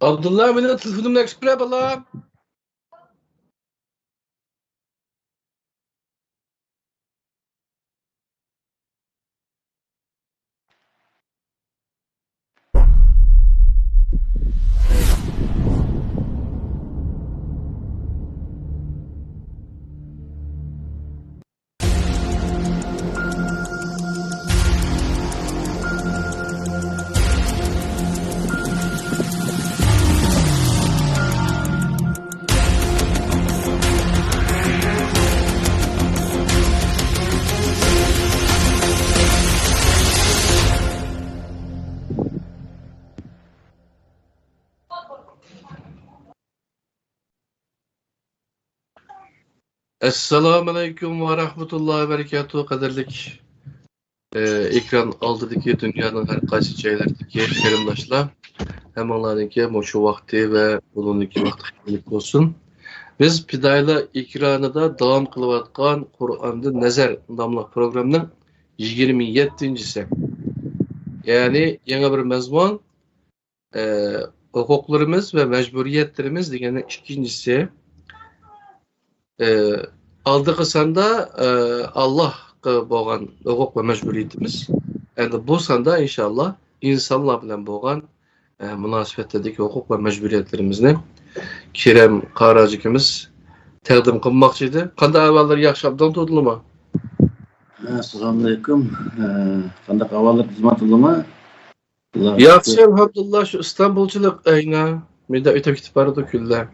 Abdullah meni telefonimni ochib qo'ya bolam. Assalomu alaykum va rahmatullohi va barakatuh. Qadrlik ekran oldidagi dunyoning har qaysi joylaridagi qarindoshlar, hammalarga shu vaqti va bugungi vaqt xayrlik bo'lsin. Biz Pidayla ekranida davom qilayotgan Qur'ondan nazar nomli programning 27-si. Ya'ni yangi bir mazmun huquqlarimiz va majburiyatlarimiz degan ikkinchisi. Aldığı sanda Allah'a boğan hukuk ve mecburiyetimiz. Yani bu sanda inşallah insanlar bilen boğan münasibetteki hukuk ve mecburiyetlerimizni Kerem Qaracıkimiz təqdim qılmaqçıydı. Qanday ahvallar yaxşı abdan tutulma? Assalamu alaikum. Qanday ahvallar xizmatulma? Yaxşı elhamdülillah şu İstanbulçılık ayna. Meda ötüp gitip barıdı külle.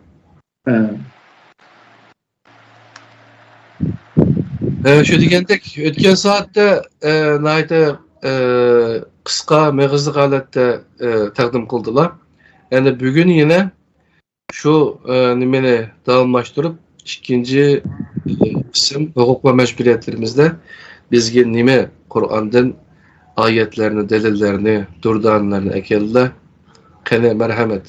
Şu degandek o'tgan soatda nayda qisqa mag'izli holatda taqdim qildilar. Yani bugun yana shu nimani davomlashtirib ikkinchi qism huquq va majburiyatlarimizda bizga nima Qur'ondan oyatlarni, dalillarni, durdanlarni akeldilar. Qani marhamat.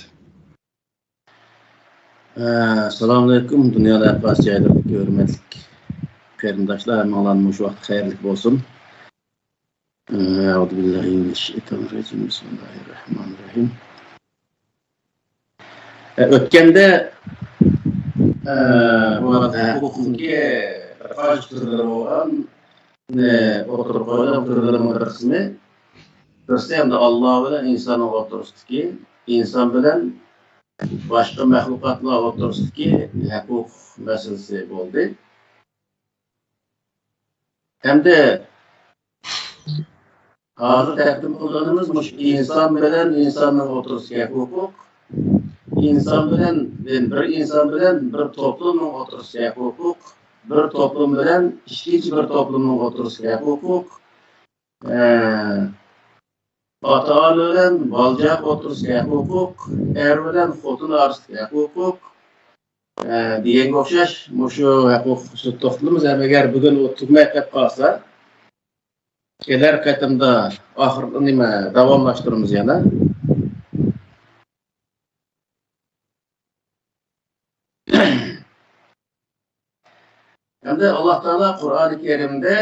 Assalomu alaykum. Dunyoda barcha joylardagi hurmatli qarindoshlar, hammalarga shu vaqt xayrlik bo'lsin. A'udhu billahi mineşşeytanirracim. Bismillahirrahmanirrahim. O'tganda bu huquqga qarshi turgan bo'lgan o'tirib qo'ygan turlarning bir qismi birisi ham Alloh bilan inson o'rtasidagi, inson bilan boshqa maxluqotlar o'rtasidagi huquq masalasi bo'ldi. Hamda hozir taqdim qilganimiz inson bilan insonning o'tirishga huquq, inson bilan bir inson bilan bir to'plumning o'tirishga huquq, bir to'plum bilan ikkinchi bir to'plumning o'tirishga huquq, ota-ona bilan bola o'tirishga huquq, er bilan xotin orasiga huquq deganga o'xshash shu huquq to'xtalamiz. Agar bugun tugmay qolib qolsa, kelar qatimda oxirgi nima davomlashtiramiz yana. Endi Alloh taolo Qur'oni Karimda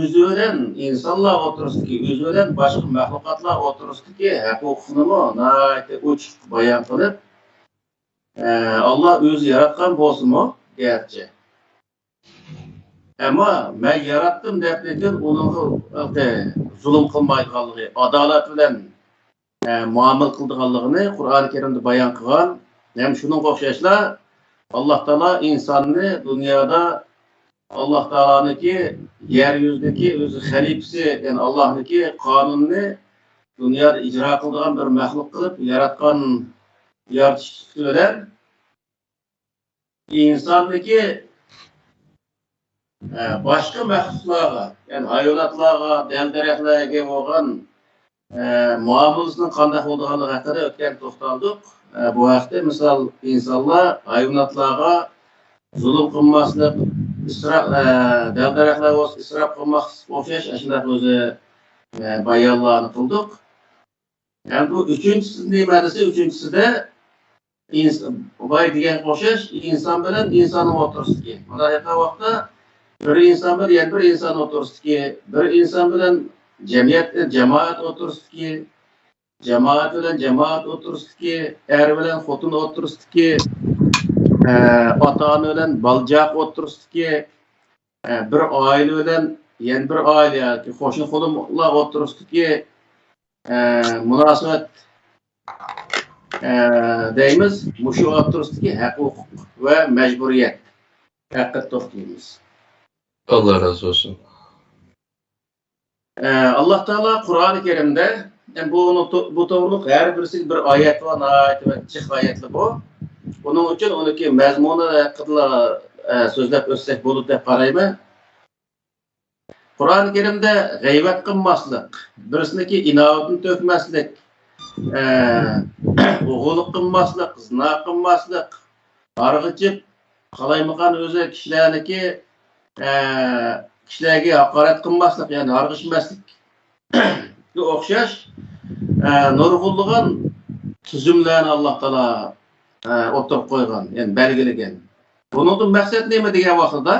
o'zi bilan insonlar o'tirishdagi, o'zi bilan boshqa maxluqotlar o'tirishdagi huquqni nihoyatda ochiq bayon qilib, Allah o'zi yaratgan bo'lsin-mi deyapti. Ama ben yarattım derken onun zulüm kılmaydığı, adalet bilen muamele kıldığını Kur'an-ı Kerim'de bayan kılan. Hem şunun okşayışla Allah Teala insanını dünyada Allah Teala'nın ki yeryüzündeki özü halifesi, yani Allah'ın ki kanununu dünyada icra kıldığın bir mahluk kılıp yaratkan yaratışçılar insandaki başka məxluqlara, yani hayvanatlara, dəldirəklərə olan muameləsinin qandaq olduğunu haqqında ötən toxtaldıq. Bu haqda misal insanlar hayvanatlara zulüm qılmasını, dəldirəklərə israf qılmaq oxşaş aşındaq özü bayanlarını qıldıq. Yani bu üçüncüsü neymədisi, üçüncüsü de bay diyen oxşaş insan bilen insanın oturuşu. Buna yaxın vaxtda bir insan bir insan otursun ki, bir insan bilen cemiyet cemaat oturustiki, cemaat bilen cemaat oturustiki, er bilen xotun oturustiki, ata-ana bilen baljaq oturustiki, bir aile bilen yen bir aile yoki qo'shni qo'limlar oturustiki, münasebet deymiz, mushu oturustiki huquq ve mecburiyet haqqa to'xtaymiz. Allah razı olsun. Allah Teala Kur'an-ı Kerim'de bu to'g'riliq her birisi bir ayet ve ayet ve çift ayetli bu. Bunun için onunki mezmunu haqida so'zlab o'tsak bo'ladi deb qarayman. Kur'an-ı Kerim'de g'iybat qilmaslik, birisiniki inovatni to'kmaslik, o'g'irlik qilmaslik, zina qilmaslik, arg'ichib qalaymaqan o'zi kishilarga haqorat qilmaslik, ya'ni arg'ishmaslik o'xshash nurg'unlagan tuzumlarni Alloh taolo o'tirib qo'ygan, ya'ni belgilagan. Bunun maqsadi nima degan vaqtda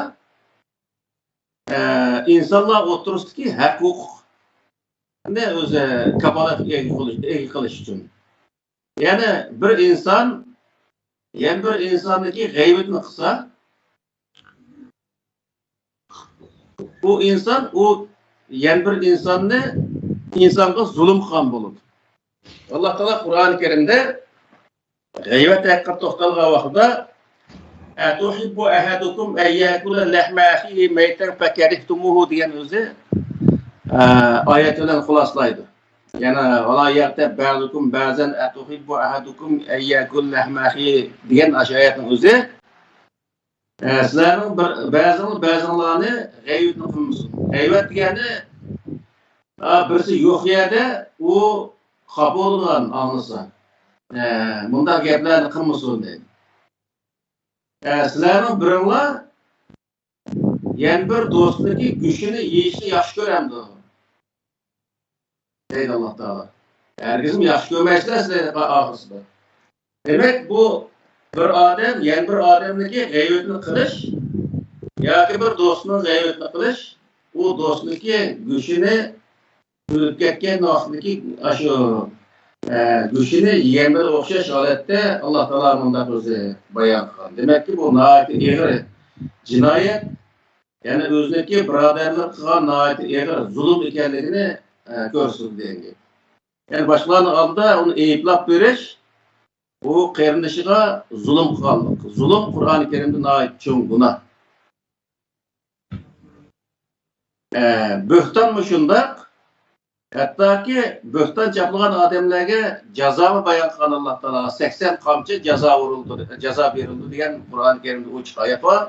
insonlar o'tirishdagi huquqni o'zi kafolat qilish uchun. Ya'ni bir inson bir insonniki g'aybatni qilsa, bu inson bir insonga zulm qilgan bo'ladi. Alloh taolo Qur'oni Karimda g'aybat haqida to'xtalgan vaqtda tuhibbu ahadukum an yakula lahma akhihi maytan fakarihtumuhu degan o'zi oyat bilan xulosalaydi. Yana wala yaqtab ba'dukum ba'zan atuhibbu ahadukum an yakula lahma akhihi degan oyatning o'zi sizlarning ba'zilarni g'aybatni qilmasin. G'aybat degani birisi yo'q yerda u xafa bo'lgan anglasa. Bunday gaplarni qilmasin deydi. Sizlarning biringlar yana bir do'stniki go'shtini yeyishni yaxshi ko'ramdi. Deydi Alloh taolo. Herkes yaxshi ko'rmaysizlar sizlar oxirsida. Demak bu bir odam yana bir odamniki g'aybatni qilish yoki bir do'stning g'aybatni qilish, u do'stniki go'shtini o'lib ketgan do'stniki shu go'shtini yeganlar o'xshash holatda Alloh taolo bunday o'zi bayon qilgan. Demakki bu og'ir jinoyat, ya'ni o'ziniki birodarlar qilgan og'ir zulm ekanligini ko'rsatdi. Ya'ni boshqalarning oldida uni ayblab berish, bu qarindoshiga zulm qilganlik. Zulm Qur'oni Karimda cho'ng gunoh. Bo'xton shundaq. Hattoki bo'xton chaplagan odamlarga jazoni bayon qilgan Alloh taolo 80 qamchi jazo berildi degan Qur'oni Karimda ochiq oyat bor.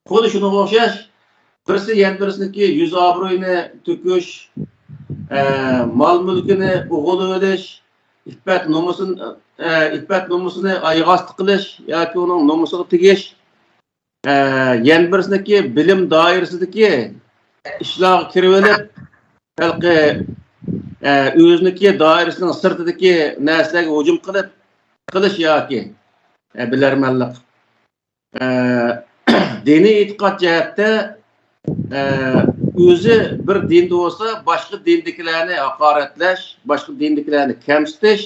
Xuddi shunga o'xshash birisi yana birisiniki yuz obro'yini to'kish, mol mulkini o'g'irlab olish, iffat nomusini oyoqosti qilish yoki uning nomusiga tegish, yana birisiniki bilim doirasidagi ishlarga kirib olib, balki o'ziniki doirasining sirtidagi narsalarga hujum qilish yoki bilarmanlik. Diniy e'tiqod jihatda o'zi bir dinda bo'lsa, boshqa dindagilarni haqoratlash, boshqa dindagilarni kamsitish,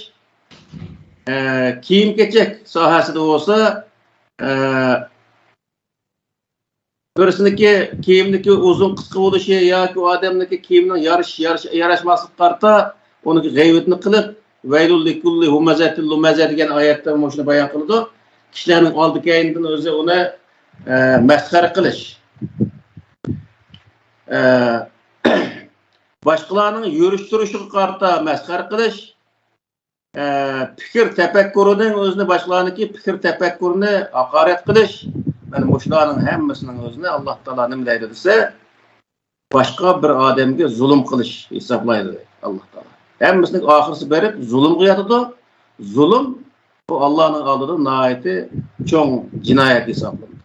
kiyim-kechak sohasida bo'lsa, birisiniki kiyimniki uzun qisqa bo'lishi yoki odamniki kiyimning yarashmaslik qarta uni g'aybatni qilib, vaylul likulli humazatil lumaza degan oyatda shuni bayon qildi. Kishilarning oldi keyindan o'zi uni masxara qilish, boshqalarning yurish-turishiga qarta masxara qilish, fikr tafakkurining o'zini boshqalarniki fikr tafakkurini haqorat qilish, mana shularning hammasining o'zini Alloh taolo nima deydi desa, boshqa bir odamga zulm qilish hisoblaydi Alloh taolo. Hammasining oxirisi berib zulmga yotadi. Zulm bu Allohning oldida nihoyatda cho'ng jinoyat hisoblanadi.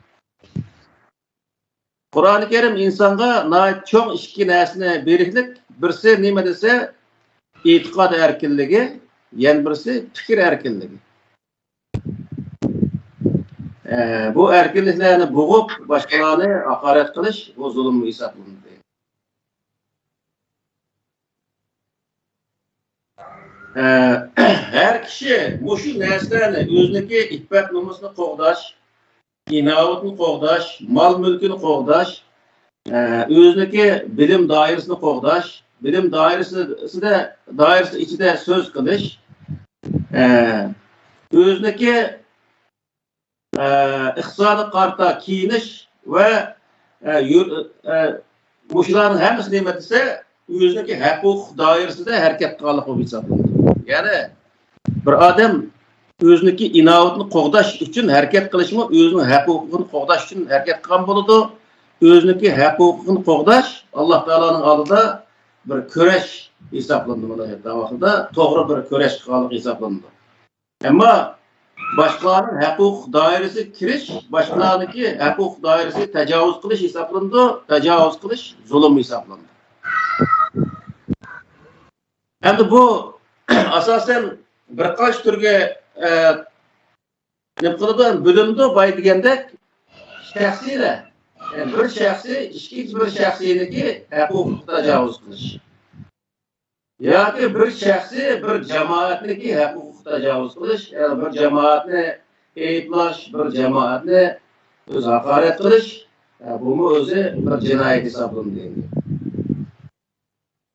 Qur'oni Karim insonga nihoyat cho'ng ikki narsani berishlik, birisi nima desa, e'tiqod erkinligi, yana birisi fikr erkinligi. bu erkinliklerini boğup başkalarını hakaret kılış bu zulüm hesaplanır. Her kişi muşu nərslərini özüneki iffət numusunu qoğdaş, inavutunu qoğdaş, mal mülkünü qoğdaş, özüneki bilim dairesini qoğdaş, bilim dairesi içinde söz kılış, özüneki iqtisadi qarta kiyiniş ve muşuların hemisi nimet ise özüneki hukuk dairesinde hareket qılıqı hesaplanır. Yani bir adam özüneki inavutunu qoğdaş için hareket kılışımı özünün hukukunu qoğdaş için hareket qılan boludu. Özüneki hukukunu qoğdaş Allah Teala'nın alında bir köreş hesaplandı buna hatta vaxtida doğru bir köreş qılıqı hesaplandı. Ama başkalarının hukuk dairesi kiriş, başkalarınınki hukuk dairesi tecavüz kılış hesaplandı. Tecavüz kılış zulüm hesaplandı. Hem de bu asasen birkaç türge ne kılıdan bölümde bay degende şahsiyle yani bir şahsi ikinci bir şahsiyedeki hukuk tecavüz kılış. Ya ki bir şahsi bir cemaatdeki hukuk tecavüz kılış, yani bir cemaatni eyiblaş, bir cemaatni öz hakaret kılış, bu mu özü bir cinayet hesaplandı.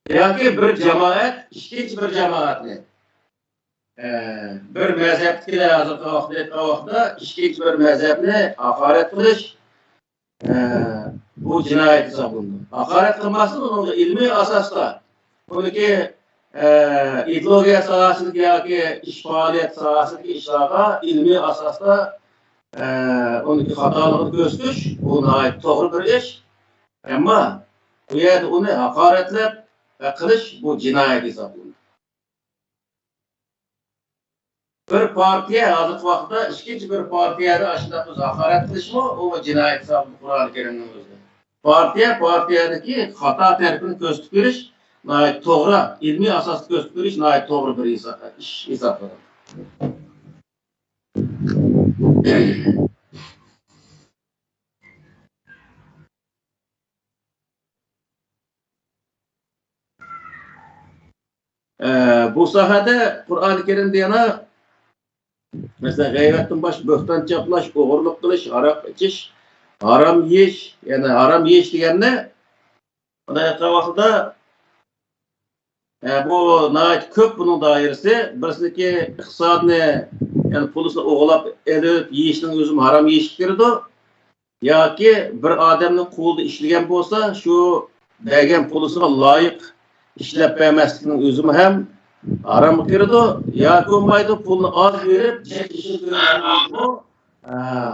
Ya ki bir cemaat ikinci bir cemaatni bir mezhepkiler hazırda vaxtda ikinci bir mezhepni hakaret kılış, bu cinayet hesaplandı. Hakaret kılmasın onun ilmi asasda. Bununki ideologiya sahasındaki yoki ish faoliyat sohasidagi ishlarga ilmiy asosda uniki xatoligini ko'rsatish bu to'g'ri bir ish. Ammo bu yerda uni haqoratlab qilish bu jinoyat hisoblanadi. Bir partiya hozirgi vaqtda ikkinchi bir partiyada shunday qilib haqorat qilishmi u jinoyat hisoblanadi Qur'oni Karimning o'zida. Partiyadagi xato tarafini ko'rsatib berish to'g'ri ilmiy asosda ko'rsatib berish to'g'ri bir ish hisoblanadi. Bu sohada Qur'oni Karimda yana mesela g'ayratdan bosh bo'xton chaplash, o'g'irlik qilish, aroq ichish, harom yeyish, yani harom yeyish deganda bunaqa vaqtda bu ko'p bunun dairesi. Birsiniki iqtisodni, yani pulni o'g'irlab elib yeyishning o'zi harom yeyish kirdi. Yoki bir odamning qo'lida ishlagan bo'lsa, shu bergan puliga loyiq ishlab bermaslikning o'zi ham haram kirdi. Yoki bo'lmaydi pulni oz berib,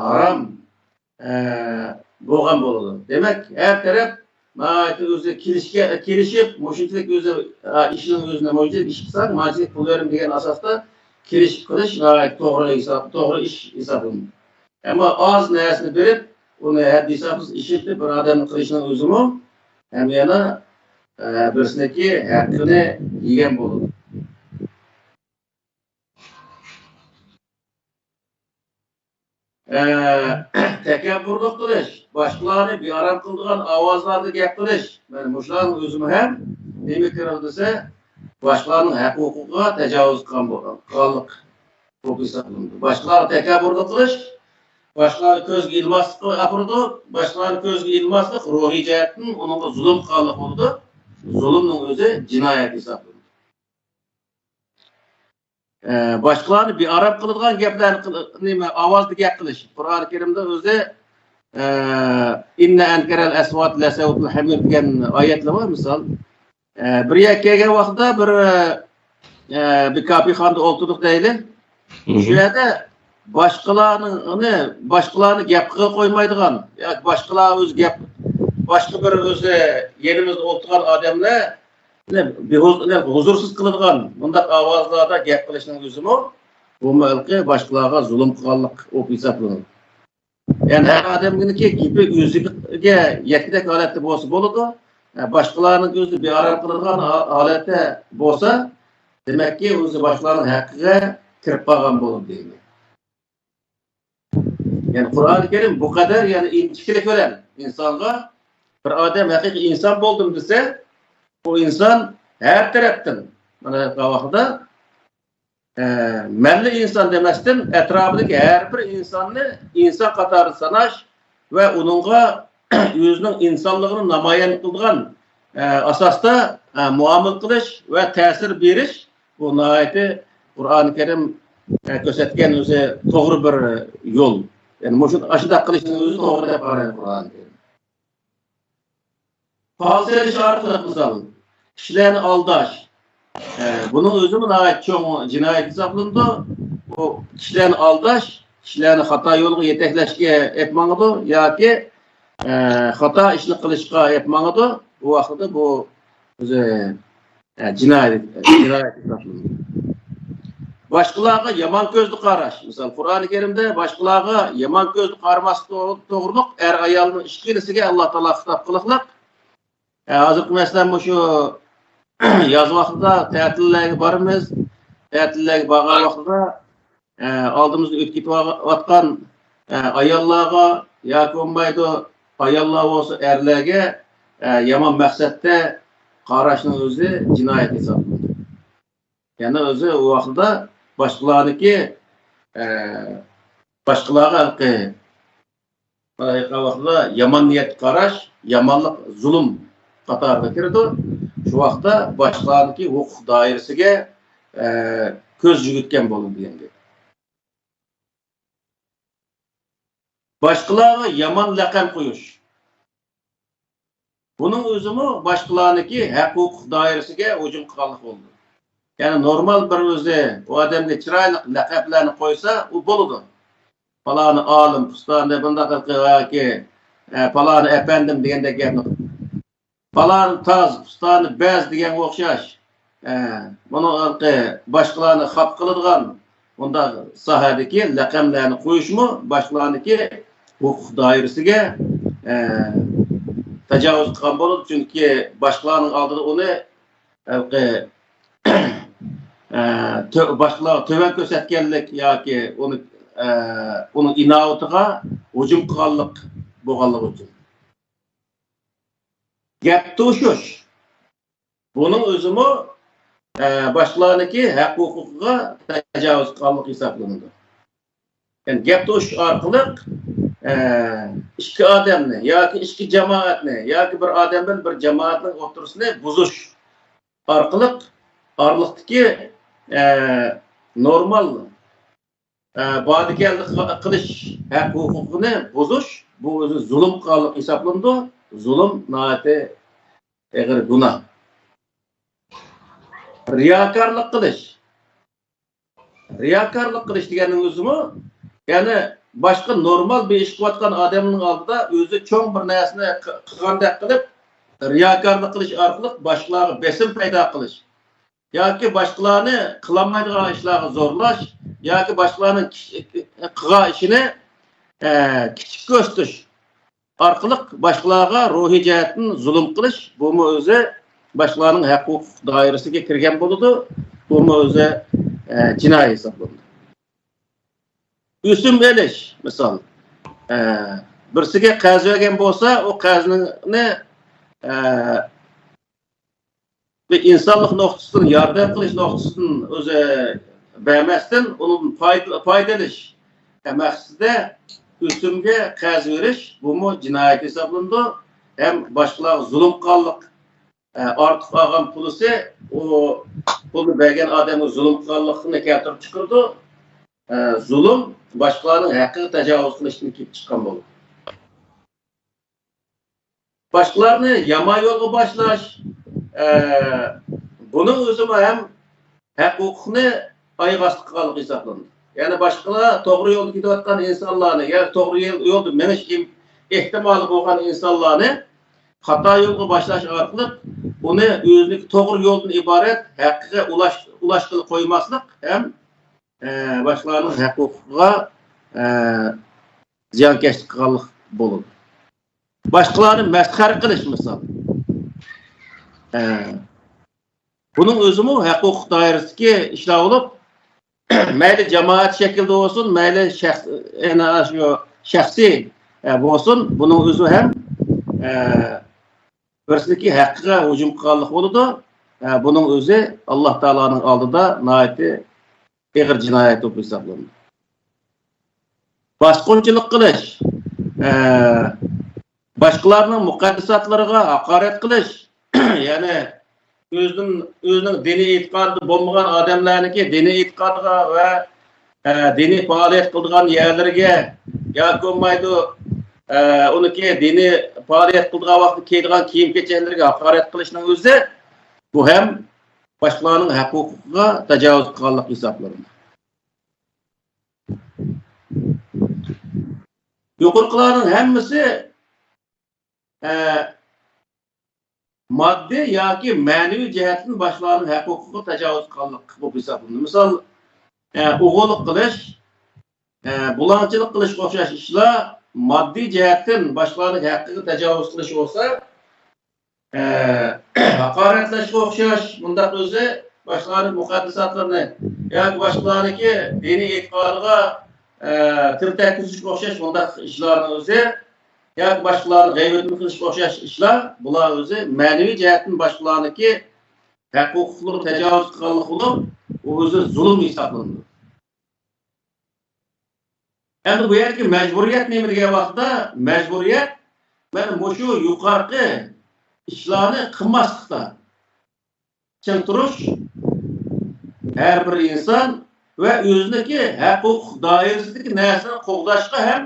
haram bo'lgan bo'ladi. Demak, her taraf o'zi kelishib, mushunchalik o'zi ishning o'zini mo'jil ish qilsang, majlis pul berim degan asosda kelishib qilish to'g'ri ish hisoblanadi. Ammo oz narsani berib, uni haddi hisobsiz ishlatib bir odamni qilishning o'zimi ham yana birsiniki haqqini yegan bo'ladi. Tekabburlik qilish, boshqalarni bearam qiladigan ovozlarni gap qilish, mana bularning o'zimi ham nima kiradi desa, boshqalarning huquqiga tajovuz qilganlik bu hisoblanadi. Boshqalarni tekabburlik qilish, boshqalarni ko'zga ilmaslik apurdi, boshqalarni ko'zga ilmaslik ruhiy jihatdan unga zulm qilganlik bo'ldi. Zulmning o'zi jinoyat hisoblanadi. Başkalarını bir Arap kıldıgan gaplarni ovozda gap qilish. Qur'oni Karimda o'zi inna ankaral aswat la sawtul hamir degan oyatlar bor. Misol bir kelgan vaqtda bir kapixonda o'tirdik deyli. Shu yerda boshqalarni gap qilib qo'ymaydigan yoki boshqalar o'z gap boshqa bir o'zi yerimizda o'tirgan odamlar huzursuz qiladigan bunday ovozlarda gap qilishning o'zimi bu mulki boshqalarga zulm qilganlik hisoblanadi. Yani her odamniki gapi o'ziga yakdek holatda bo'lsa bo'ladi. Boshqalarning o'zi bearam qiladigan holatda bo'lsa, demakki o'zi boshqalarning haqqiga kirib qolgan bo'ladi deydi. Yani Kur'an-ı Kerim bu kadar yani intiklik veren insanga bir adam hakiki insan buldum dese o insan her taraftan mana kavakda melli insan demezden etrafındaki her bir insanı insan katarı sanaş ve onunla yüzünün insanlığını namayan kıldıgan asasta muamele kılış ve tesir beriş bu nihayeti Kur'an-ı Kerim göstergen özü doğru bir yol. Yani bu aşıda kılışın özü doğru dep qaraydi Kur'an-ı Kerim. Falseliş arqılıq misal, kişilerini aldaş. Bunun özü nihayet çoğu cinayet hesaplandı. Bu kişilerini aldaş, kişilerini hata yolu yetekleşke etmalıdı ya ki hata işini kılışka etmalıdı. Bu vaxtda bu özü cinayet hesaplandı. Başkalarına yaman gözlü qaraş. Misal Kur'an-ı Kerim'de başkalarına yaman gözlü qarması doğruluk er ayalının işkilisiga Allah Taala hitap kılıqlıq. Hazırkı mesela şu yaz vaxtında tətillərə barımız. Tətillərə bağlı vaxtında aldığımızda ötküp atqan ayallarga yoki olmaydı ayallar olsa erlərə yaman məqsəddə qaraşның özü cinayet hesablanır. Yani özü o vaxtda başkalarınki başkaları vaxtda yaman niyet qaraş, yamanlık zulüm qatarına kirdi. Şu vaxtda başkalarınki hukuk dairesiga köz yügütken bolun degende. Başkalarına yaman laqam qo'yish. Bunun özümü başkalarınki hukuk dairesiga hücum qilganlik oldu. Yani normal bir özü o adamga chiroyli laqablarni qo'ysa u bo'ladi. Falani alim, ustani bunda ki falani efendim degandek gapni. Falani taz, ustani bez degan o'xshash. Bunu başkalarını hap kılırgan bunda sahadaki laqamlarni qo'yishmi başkalarınki hukuk dairesiga tecavüz qilgan bo'ladi. Çünkü başkalarının aldığında onu başkalar töven kösetkenlik yoki onun inoyatiga hujum qilganlik bo'lganligi uchun. Gap to'shish. Bunun özümü başkalarınki hak hukukuga tecavüz qilganlik hisoblanadi. Yani gap to'shish orqali ikki odamni yoki ikki jamoatni yoki bir odam bilan bir jamoatning o'rtasini buzish orqali arlıqdaki normal badikerlik qilish hak hukukunu bozuş bu özü zulüm qilganlik hisoblanadi. Zulüm nihayet egir günah. Riyakarlık qilish. Riyakarlık qilish deganning o'zimi yani başka normal bir iş qilayotgan odamning oldida o'zi cho'ng bir narsani qilgandek qilib riyakarlık qilish orqali boshqalarga besim paydo qilish yoki başkalarını kılamaydigan işlarga zorlash yoki başkalarının qilgan ishini kichik ko'rsatish orqali başkalarga ruhiy jihatdan zulm qilish bu o'zi başkalarının haq huquq doirasiga kirgan bo'ladi. Bu o'zi jinoiy hisoblanadi. Üsüm elish misol birisiga qarz bergan bo'lsa o qarzni ve insanlık noktasını yardım kılış noktasının özü vermezden onun faydalış maksızda üstümge qarz veriş bu mu cinayet hesablandı hem başkalar zulüm kallık artık ağam pulusu o pulu vergen adamın zulüm kallığını getirip çıkırdı zulüm başkalarının hakkı tecavüz kılışını kip çıkan bulur. Başkalarını yama yolu başlaş bunun özümü hem hak hukukunu aygastı qilganlik hesaplandı. Yani başkalar doğru yolda gidiyorken insanlarını yani doğru yolda meniş ihtimali bo'lgan insanlarını hata yolga başlaş arqılıq onu özünü doğru yoldan ibaret hakkıga ulaştırıp koymaslık hem başkalarının hak hukukuga ziyankeşlik qilganlik bo'ladi. Başkalarını mesxer qilish misal. Bunun özümü hak hukuk dairesiga ishlar olup mayli jamoat şekilde olsun, mayli şəxsi olsun, bunun özü həm birisindeki haqqıqa hücum qılğanlıq oldu. Bunun özü Allah Taala'nın aldında nəhayət ağır cinayət olub hesablanır. Başqonçuluq qilish, başqalarının muqaddisatlarına haqorat qilish, ya'ni özünün dini etiqadı bo'lmagan odamlarniki dini etiqadiga va dini faoliyat qiladigan yerlarga yoki bo'lmaydi uniki dini faoliyat qiladigan vaqtda kiyadigan kiyim-kechaklarga haqorat qilishning o'zi bu ham boshqalarning huquqiga tajovuz qilganlik hisoblanadi. Yuqorqilarning hammasi maddi yoki ma'naviy jihatdan boshqalarning huquqiga tajovuz qilganlik bu hisoblanadi. Misol, o'g'irlik qilish, bulanchilik qilish o'xshash ishlar maddiy jihatdan boshqalarning haqqiga tajovuz qilish bo'lsa, haqoratlashga o'xshash bundaq o'zi boshqalarning muqaddisatlarini yoki boshqalarniki diniy e'tiqodiga tirtakkizishga o'xshash bundaq ishlarning o'zi yoki boshqalarni g'aybatini qilishga o'xshash ishlar, bular o'zi ma'naviy jihatdan boshqalarniki huquqlarga tajovuz qilganlik bo'lib, u o'zi zulm hisoblanadi. Endi bu yerga majburiyat nima degan vaqtda, majburiyat mana shu yuqorqi ishlarni qilmaslikda ching turish har bir inson va o'ziniki huquq doirasidagi narsani qo'llashga ham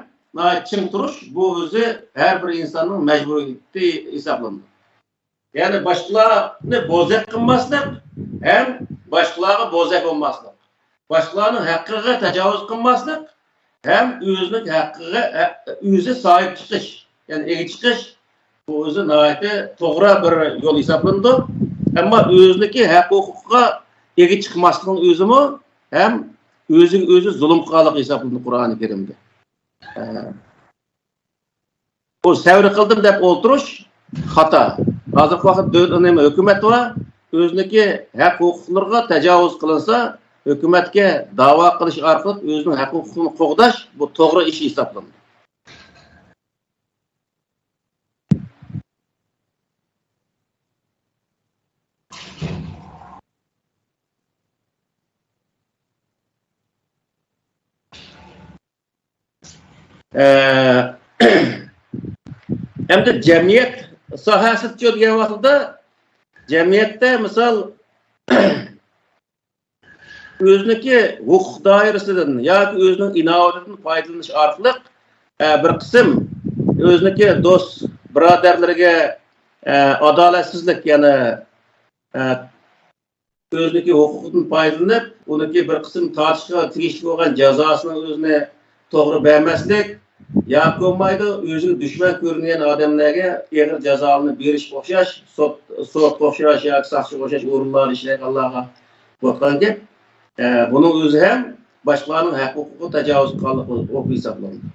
ching turish bu o'zi har bir insonning majburiyati hisoblanadi. Ya'ni boshqalarni bo'zak qilmaslik ham boshqalarga bo'zak bo'lmaslik. Boshqalarning haqqiga tajovuz qilmaslik hem o'zining haqqiga o'zi sahip chiqish, ya'ni ega chiqish bu o'zi nihoyatda to'g'ri bir yo'l hisoblanadi. Ammo o'ziniki huquqiga ega chiqmaslikning o'zimi ham o'ziga o'zi zulm qilganlik hisoblanadi Qur'oni Karimda. O savri qildim deb o'tirish xato. Hozirgi vaqtda hukumat va o'ziniki huquqlarga tajovuz qilinsa, hukumatga da'vo qilish orqali o'zining huquqini qo'g'dash bu to'g'ri ish hisoblanadi. Endi jamiyat sohasida degan vaqtda jamiyatda misol o'ziniki huquq doirasidan yoki o'zining inovatidan foydalanish orqali bir qism o'ziniki do'st birodarlarga adolatsizlik, ya'ni o'ziniki huquqidan foydalanib, uniki bir qism tortishga tegishli bo'lgan jazosini o'zini to'g'ri bermaslik yoki bo'lmaydi o'ziga dushman ko'ringan odamlarga og'ir jazoni berish o'xshash, sud o'xshash yoki soqchiga o'xshash o'rinlar ishlaganlarga bo'lgan gap. Bunun o'zi ham boshqalarning huquqiga tajovuz qilganlik bo'lib hisoblanadi.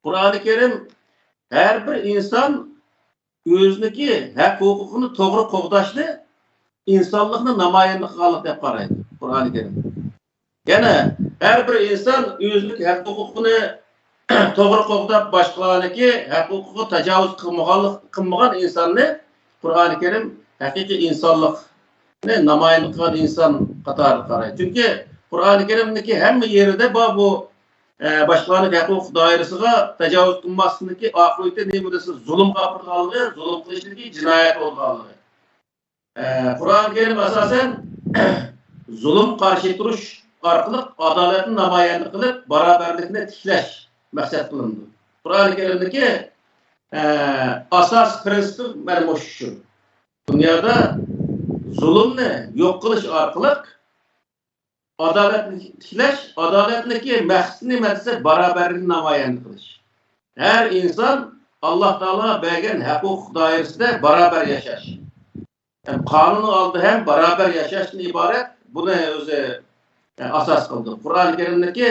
Qur'oni Karim her bir inson o'ziniki huquqini to'g'ri qo'g'dashni insonlikni namoyon qilganlik deb qaraydi Qur'oni Karim. Ya'ni har bir inson o'zining huquqini to'g'ri qo'g'dab boshqalarniki huquqiga tajovuz qilmagan insonni Qur'oni Karim haqiqiy insonlikni namoyon qilgan inson qatori qaraydi. Chunki Qur'oni Karimniki hamma yerida bu boshqalarning huquq doirasiga tajovuz qilmaslikniki oqibati nima desa zulm qilganligi, zulm qilishligi jinoyat bo'lganligi. Qur'oni Karim asosan zulm qarshi turish orqali adolatni namoyon qilib, barobarlikni tiklash maqsad qilindi. Qur'oni Karimdagi asos prinsipi mana shu. Dunyoda zulmni yo'q qilish orqali adolatni tiklash, adolatniki maqsadi nima desa barobarlikni namoyon qilish. Har inson Alloh taolo bergan huquq doirasida barobar yashash. Qonun oldi ham barobar yashashdan iborat buni o'zi asos qildi. Qur'oni Karimdagi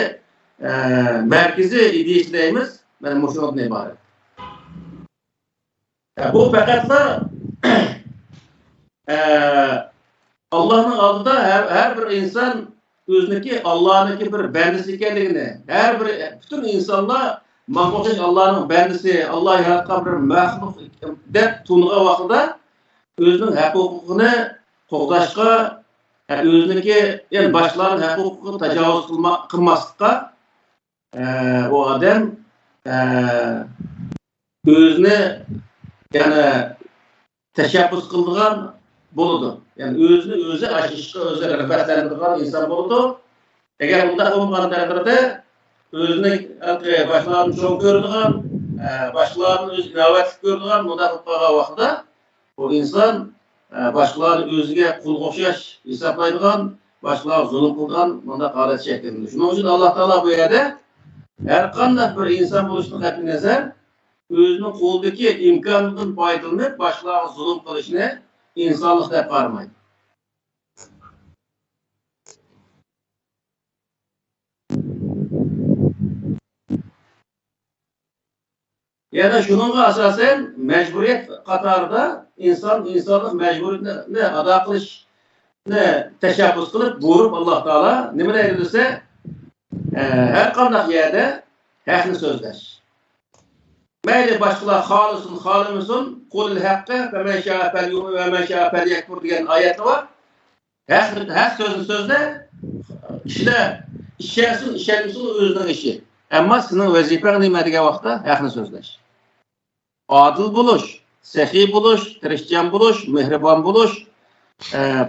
merkezi ideyişleyimiz benim hoşuma ibaret. Bu fakatla Allah'ın aldığında her bir insan özündeki Allah'ınki bir bendisi ekenligini, her bir bütün insanlar mahlukat Allah'ın bendisi, Allah yaratgan bir mahluk deb tunuğa vaqtida özünün hukukunu qo'g'dashga, özündeki yani başkalarının hukukunu tecavüz kılmaslıkka o adam özünü yani teşebbüs kıldığan buludu. Yani özü aşışqa, özü rəğbətlendirdiğin insan buludu. Eğer bunda olmayan takdirde özünü başkalarının çok gördüğün, başkalarının öz innovatif gördüğün bunda tutmağa vaxtda o insan başkalarının özüge kul qoşaş hesaplaydıgan, başkalarına zulüm kılgan bunda qalet şeklinde. Şunun için Allah Teala bu yerde her qanday bir insan buluşunu qat'i nazar özünün qo'lidagi imkondan foydalanib başkalarına zulüm qilishni insanlık deb qaramaydi. Yani şununla asasen mecburiyet qatarida insanlık mecburiyetini ada qilishni teşebbüs qilib buyurup Allah Teala nima deyilsa her qanday yerde haqni so'zlash. Mayli başkalar xolisin, xolimasin, qulil haqqi ve men şa'a felyu'min ve men şa'a felyekfur degan oyati var. Haq sözünü sözle, işlensin özünün işi. Ama senin vazifen nima degan vaqtda haqni so'zlash. Adil buluş, sehi buluş, tirishchan buluş, mehribon buluş,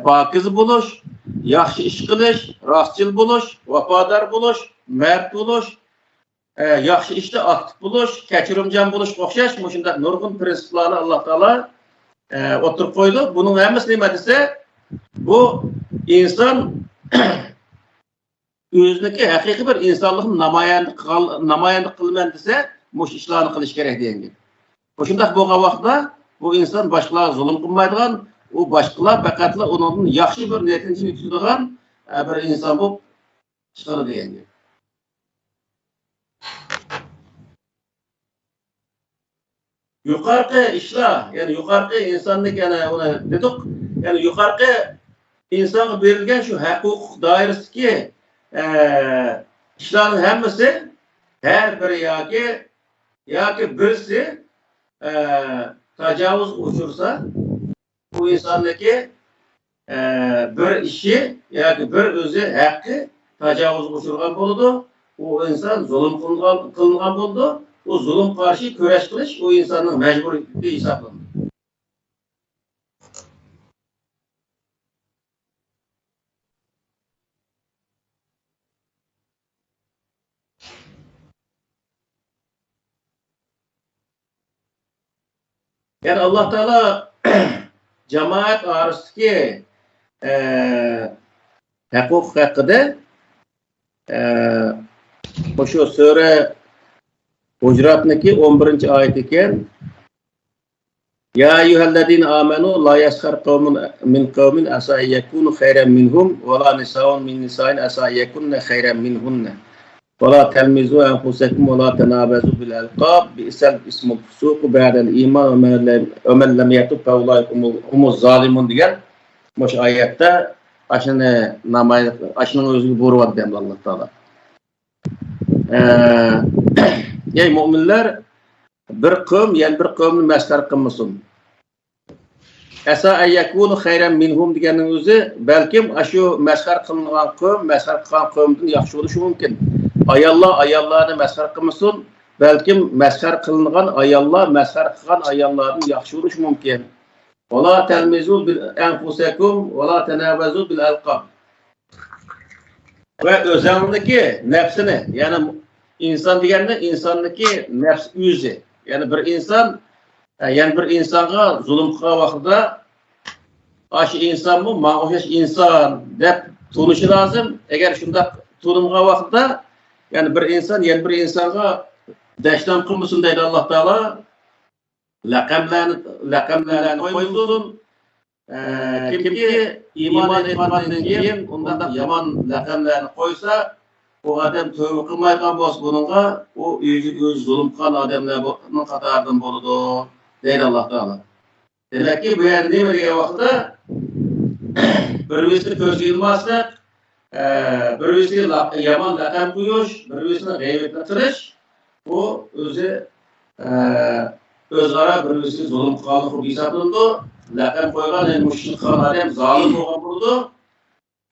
pokiz buluş, yaxshi ish qilish, rostchil buluş, vafodor buluş, mard buluş, yaxshi ishda aktiv buluş, kechirimchan buluş o'xshash shunday nurg'un prinsiplarni Alloh taolo o'tirib qo'ydi. Buning hammasi nima desa, bu inson o'ziniki haqiqiy bir insonlikni namoyanda qilman desa, mush ishlarni qilish kerak degan gap. Shunday bo'lgan vaqtda bu inson boshqalarga zulm qilmaydigan, u boshqalar faqatla undan yaxshi bir natija yutadigan bir inson bo'lib chiqadi degan gap. Yuqorqi ishlar, yani yuqorqi insonlik yana uni dedik, yani yuqorqi insonga berilgan shu huquq doirasidagi ishlarning hammasi her biri yoki birisi tecavüz uçursa bu insandaki bir işi yoki bir özü hakkı tecavüz uçurgan buludu. O insan zulüm kılıngan buldu. O zulüm karşı köreş kılış o insanın mecburiyeti hesaplanır. Yani Allah Teala cemaat arasındaki hukuk hakkında şu Sure Hucurat'taki 11. ayet iken Ya eyyühellezine amenu la yaskhar kavmun min kavmin asa yekunu khayran minhum ve la nisaun min nisain asa yekunne khayran minhunne ve la telmizu enfusekum ve la tenabezu bil elqab bi'sel ismul fusuku ba'del iman ve men lem yetub fe ulaikumuz zalimun diyen boş ayette aşının özgü buyurvadı deyim Allah Teala. Ey müminler bir kavm yani bir kavmni meskhar qilmasin. Asa ayyakunu khayran minhum deganning o'zi balkim shu meskhar qilingan qavm meskhar qilgan qavmdan yaxshi bo'lishi mumkin. Ayollarni meskhar qilmasin, balkim meskhar qilingan ayollar meskhar qilgan ayollardan yaxshi bo'lishi mumkin. Wala talmizu bil anfusakum wala tanabazu bil alqab. Ve özündeki nefsini yani insan deganda insondagi nefs o'zi yani bir insonga zulm qilgan vaqtida shu inson bu menga o'xshash inson deb tunishi lozim. Agar shunday tuningan vaqtida yani bir insonga dashnom qilmasin deydi Alloh taolo. Laqamlarni qo'ymasin. Kimki iymon etmagandan keyin undan yomon laqamlarni qo'ysa bu adam tövbe kılmaygan bolsa bununla o öz zulüm kılan adamların katarından boludu deydi Allah Teala. Demek ki bu yerde ne bir vaqtda birbirine köz yılmaslık, birbirine yaman laqab qo'yish, birbirine g'aybatga qilish, bu o'zi o'zaro birbirine zulm qilganlik hisoblanadi. Laqab qo'ygan mushrik odam zolim bo'lgan bo'ldi.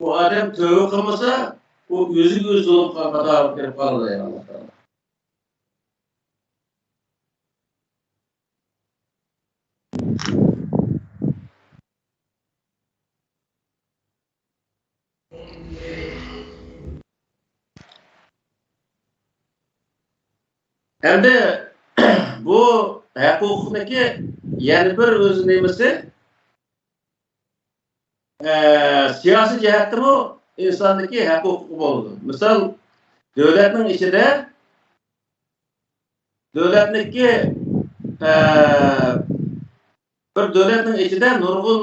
Bu odam tövbe qilmasa, o özü zulüm qilgan kirib qoladi deydi Alloh taolo. Endi bu huquqniki yana bir o'zi nemasi siyosiy jihatdan o insondagi huquqi bo'ldi. Misol davlatning ichida davlatniki bir davlatning ichida nurg'un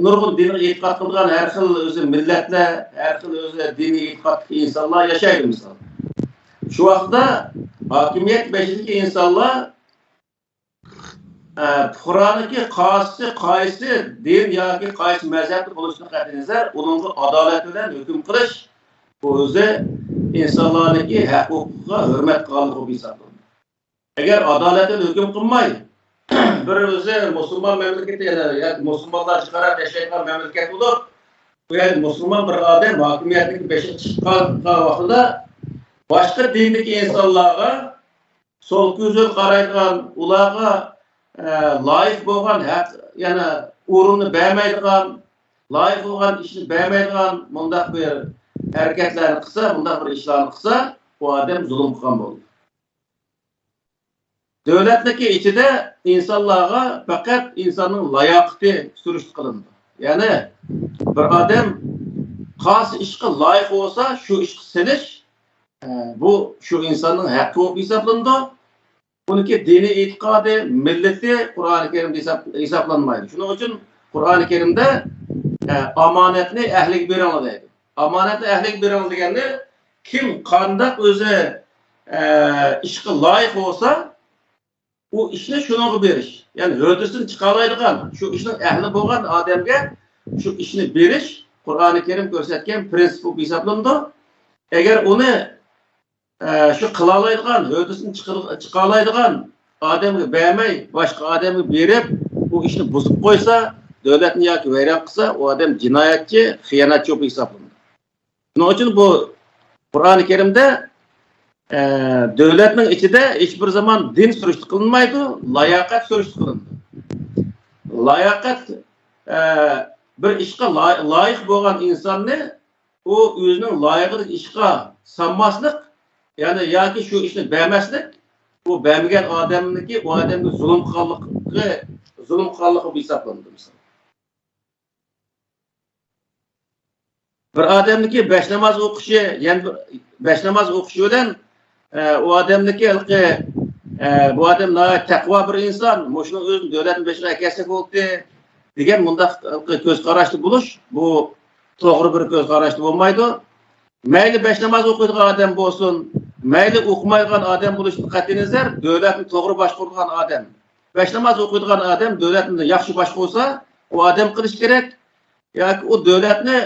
nurg'un diniy e'tiqod qilgan har xil o'zi millatlar, har xil o'zi diniy e'tiqodli insonlar yashaydi misol. Şu vaqtda hokimiyat beshidagi insonlar Qur'onniki qaysi din yoki qaysi mazhabda bo'lishini qat'iy uningga adolat bilan hukm qilish o'zi insonlarniki huquqiga hurmat qilganligi hisoblanadi. Agar adolat bilan hukm qilmay bir o'zi musulmon mamlakati yoki musulmonlar chiqarib yashaydigan mamlakat bo'lib, bu yerda musulmon bir odam hokimiyatning beshiga chiqqan vaqtida boshqa dindagi insonlarga so'l ko'zil qaraydigan, ularga loyiq bo'lgan haq, yana o'rinni bermaydigan, loyiq bo'lgan ishni bermaydigan bundaq bir harakatlarni qilsa, bundaq bir ishlarni qilsa, bu odam zulm qilgan bo'ladi. Davlatniki ichida insonlarga faqat insonning layoqati surishti qilindi. Ya'ni bir odam qaysi ishga loyiq bo'lsa, shu ishni silish bu şu insanın hakkı olup hesaplandı. Bununki dini itikadi, milleti Kur'an-ı Kerim'de hesaplanmaydı. Şunun için Kur'an-ı Kerim'de amanetli ehlik bir anladaydı. Amanetli ehlik bir anladaydı. Kim kandak özü işe layık olsa o işine şunu beriş. Yani hödüsünü çıkarlaydıgan, şu işin ehli boğan adamga şu işini beriş Kur'an-ı Kerim gösterken prensip olup hesaplandı. Eğer onu şu kılalaydigan, hödüsünü çıkarlaydigan adamı beğenmey, başka adamı berip bu işini bozup koysa, devletini yoki vayron qilsa, o adam jinoyatchi, xiyonatchi bo'lib hisoblanadi. Shuning uchun bu Qur'oni Karimda devletning ichida hech bir zaman din surishti qilinmaydi, layoqat surishti qilindi. Layoqat bir ishga loyiq bo'lgan insonni u o'zining loyiqli ishga sanmaslik, yani yoki shu ishni bermaslik, bu bermagan odamniki o odamga zulm qilganligi hisoblanadi. Bir odamniki besh namoz o'qishi, ya'ni besh namoz o'qishi bilan o odamniki bu odam taqvo bir inson, mushuning o'zini davlatning beshiga akasi bo'ldi degan bundaq ko'z qarashli bo'lish, bu to'g'ri bir ko'z qarashli bo'lmaydi. Mayli besh namoz o'qiydigan odam bo'lsin, mayli o'qimaydigan odam bo'lishini qat'iy nazar, davlatni to'g'ri boshqaradigan odam. Besh namoz o'qiydigan odam davlatni yaxshi boshqarsa, o odam qilish kerak yoki o davlatni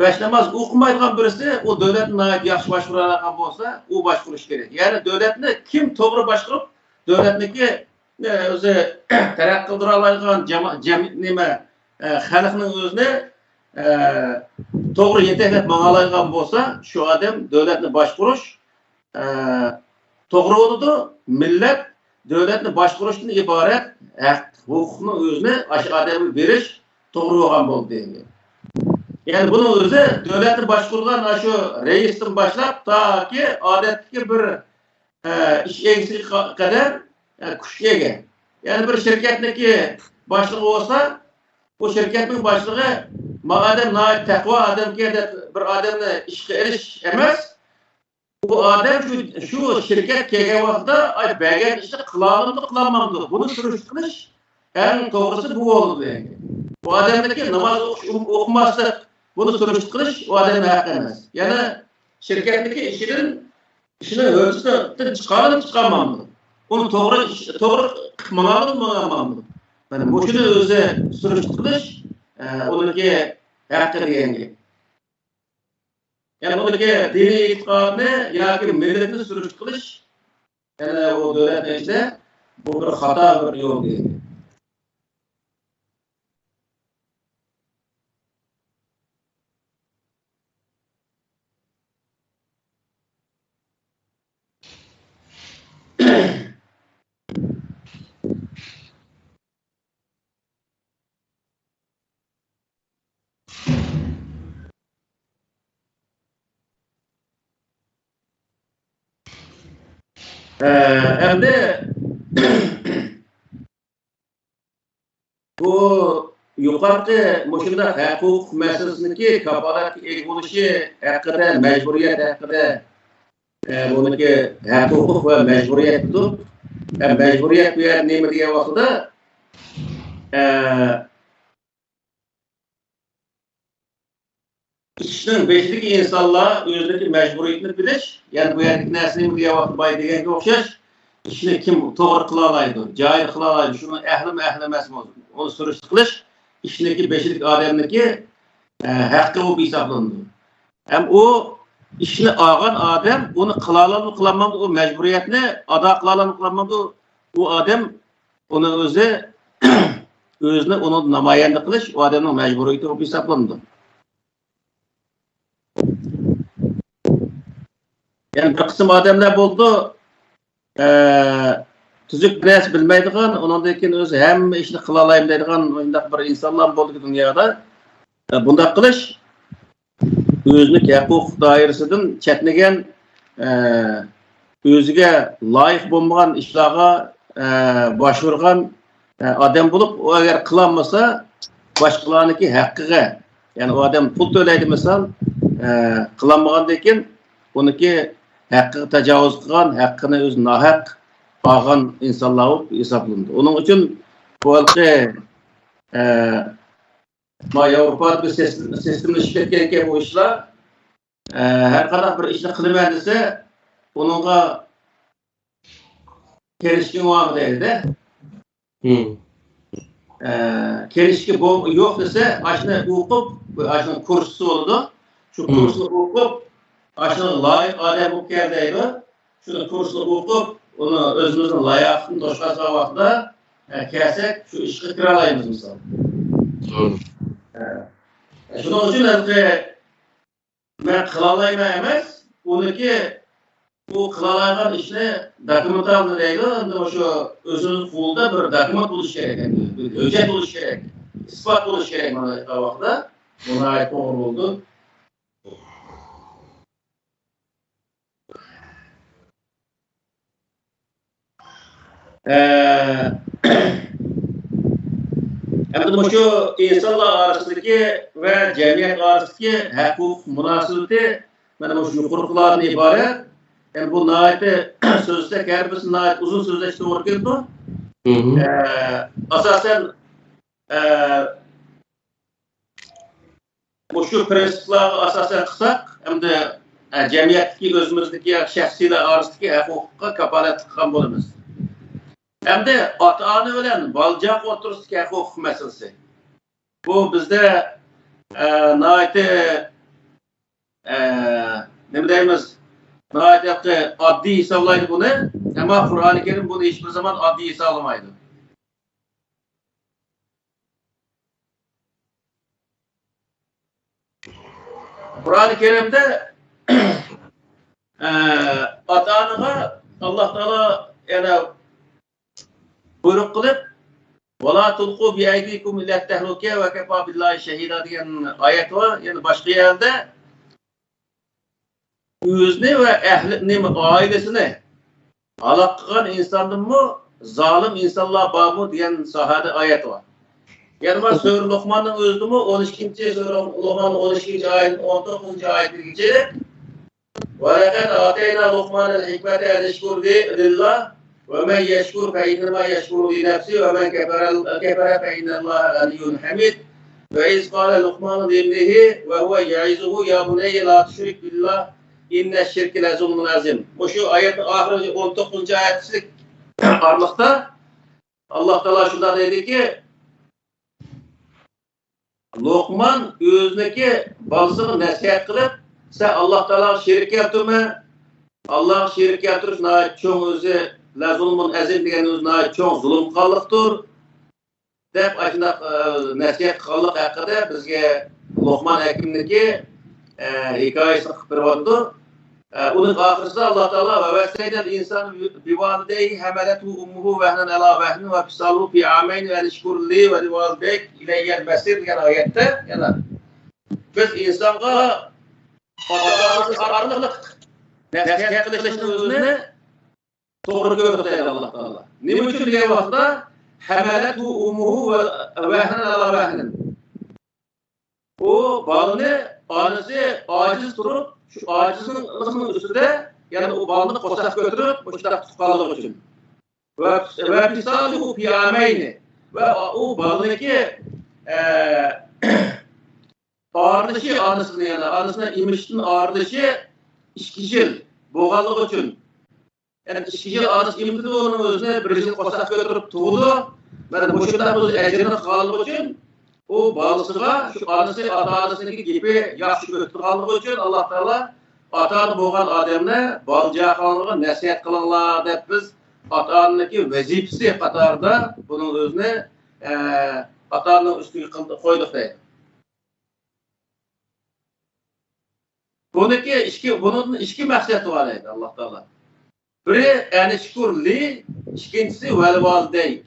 besh namoz o'qimaydigan birisi o davlatni yaxshi boshqaradigan bo'lsa, u boshqarish kerak. Ya'ni davlatni kim to'g'ri boshqarib, davlatniki o'zi taraqqi qildira oladigan nima xalqning o'zini to'g'ri yetaklab mang'alaydigan bo'lsa, shu odam davlatni boshqarish to'g'ri bo'ladi. Millat davlatni boshqarishdan iborat huquqni o'zini shu odamga berish to'g'ri bo'lgan bo'ldi deydi. Yani bunu o'zi davlatni boshqargan shu reisdan boshlab toki odatdagi bir ish egasiga qadar kuchga ega. Yani bir shirkatniki boshlig'i bo'lsa, o şirketning boshlig'i madem taqvo odamga bir odamni ishga ilish emas, bu odam şu shirkat kelgan vaqtda bergan ishni qilamamdi, qilamamdi. Buni surishti qilish eng to'g'risi bu bo'ladi. Bu adamdaki namaz okuması, bunu sürüştü kılış, o adamın hakkı emez. Yani şirketteki işini ölçüsüne çıkarıp çıkarmamalı. Onu doğru kılmamalı. Yani bu şunu özü sürüştü kılış, onunki hakkı diyengi. Yani onunki dini itikadını, yani milletini sürüştü kılış, yani o devletin içinde bu bir hata bir yol değil. Hem de bu yukarıda muşunda hukuk meselesindeki kafalat eguluşı hakkında mecburiyet hakkında bununki hukuk ve mecburiyet tutup mecburiyet bir neymi diye vakıda işinin beşlik insanlar özündeki mecburiyetini biliş, yani bu yerlik nesli diye vakıda bay degenge okşaş, işini kim doğru kılalaydı, cahil kılalaydı, şunu ehlim ehlemez mi onu sürüştü kılış, işindeki beşlik adamdaki hakkı o bir hesaplandı. Hem o işini ağan adam, onu kılalan kılanmadı, o mecburiyetini ada kılalan kılanmadı, o adam onu özüne onu namayende kılış, o adamın mecburiyeti o bir hesaplandı. Yani bir kısım adamlar buldu, tüzük biraz bilmeydiğin, onundakin özü hem işini kılalayım dediğin bir insanlar buldu ki dünyada. Bunda kılış, özünük hukuk dairesinden çetnegen, özüge layık bulmayan işlağa başvurgan adam bulup, o eğer kılanmasa, başkalarınınki hakkıga, yani o adam pul töyleydi misal, kılanmagandayken, onunki hakkı tecavüz kılan, hakkını öz nahak ağan insanlar olup hesaplandı. Onun için bu ülke Avrupa bir sistemini işletkenken bu işler her kadar bir işle kılımendiyse onunla kelişkin var mı değil de kelişki yok dese aşına okup aşına kursu oldu. Şu kursu okup aşına layık adem okup geldiydi. Şunu kursu okup onu özümüzün layıkını toşkası vaxtda kesek şu işi kiralayımız misal. Doğru. Şunun için ben kılalayma emez, onunki bu kılalaygan işini dokumentalını deydi, şu özünün kulda bir dokument buluş gerek, bir öcet buluş gerek, ispat buluş gerek bana vaxtda. Ona ait doğru oldu. Hem şu insanlar arasındaki ve cemiyet arasındaki hukuk münasebeti benim şu yukarılardan ibaret. Yani bu naite sözde her birisi naite uzun sözleşti orkin bu. Asasen bu şu prensipler asasen kısak hem de cemiyetteki özümüzdeki şahsiler arasındaki hukuka kapalet kılan bulunuz. Hem de ata-ana ölen balcaq oturusdaki hukuk meselesi. Bu bizde naite ne deyimiz naite addi hesaplaydı bunu ama Kur'an-ı Kerim bunu hiçbir zaman addi hesaplamaydı. Kur'an-ı Kerim'de ata-anaga Allah Teala yani buyruk kılıp وَلَا تُلْقُوا بِاَيْدِيكُمْ اِلَى التَّهْلُكَ وَكَفَى بِاللّٰهِ شَهِيدًا diyen ayet var. Yani başka yerde özünü ve ehlini, ailesini halak kılan insanın mı zalim insanlar bağımı diyen sahada ayet var. Yani var Sure Luqman'ın özünü mü 12. Sure Luqman'ın 12. ayet 19. ayet geçerek وَلَقَدْ آتَيْنَا لُقْمَانَ الْحِكْمَةَ اَنْ يَشْكُرْ لِلّٰهِ وَمَنْ يَشْكُرْ فَإِنَّمَا يَشْكُرُ لِنَفْسِهِ وَمَنْ كَفَرَ فَإِنَّ اللّٰهَ غَنِيٌّ حَمِيدٌ Ve iz kâle Luqman libnihi ve huve ya'izuhu ya buneyye la tüşrik billah inne şirke le zulmun azim. Bu şu ayetin ahireci 19. ayetçilik arlıkta Allah Teala şundan dedi ki Luqman özündeki balısını nasihat kılıp sen Allah Teala şirk yaptırma Allah şirk yaptırış nahit çoğun özü la zulmun azim degen özü nahit çoğun zulüm kallıktır dep aşında nasihat kallık hakkında bizge Luqman hakimdeki hikayesini kıpırvatır. Onun ahırısında Allah Teala ve veseydel insan bivalideyi hemeletu ummuhu vehnen ala vehnin ve fisaluhu fi ameyn ve nişkurli ve livalideyk ileyyel mesir diyen ayette yani biz insana atalarımız arlık nasihat kılışının özüne doğru gördüğü Allah Teala. Ne için diye vakıda hemeletu ummuhu vehnen ala vehnin o balını anası aciz durup şu acizin üstünde yani o balını kosak götürüp bu işte tutuklalık için. Ve fisaluhu piyameyni ve o balındaki ağırlışı anısını yani anısına imiştin ağırlışı işkicil, boğalık için. Yani işkicil anısı imişti onun özüne birisini kosak götürüp tuğdu ve bu şekilde ecrini kalık için o balısıga şu anısı ata-anasındaki gibi yaxşı götürüp için Allah Teala ata-anı boğan adamne balcağı kalığı nasihat kılınlar dep biz ata-anındaki vazifesi katarda bunun özüne ata-anının üstüne koyduk deydi. Bunun iki məqsədi var idi Allah Teala. Biri yani şükürli, ikincisi vel-valideyk.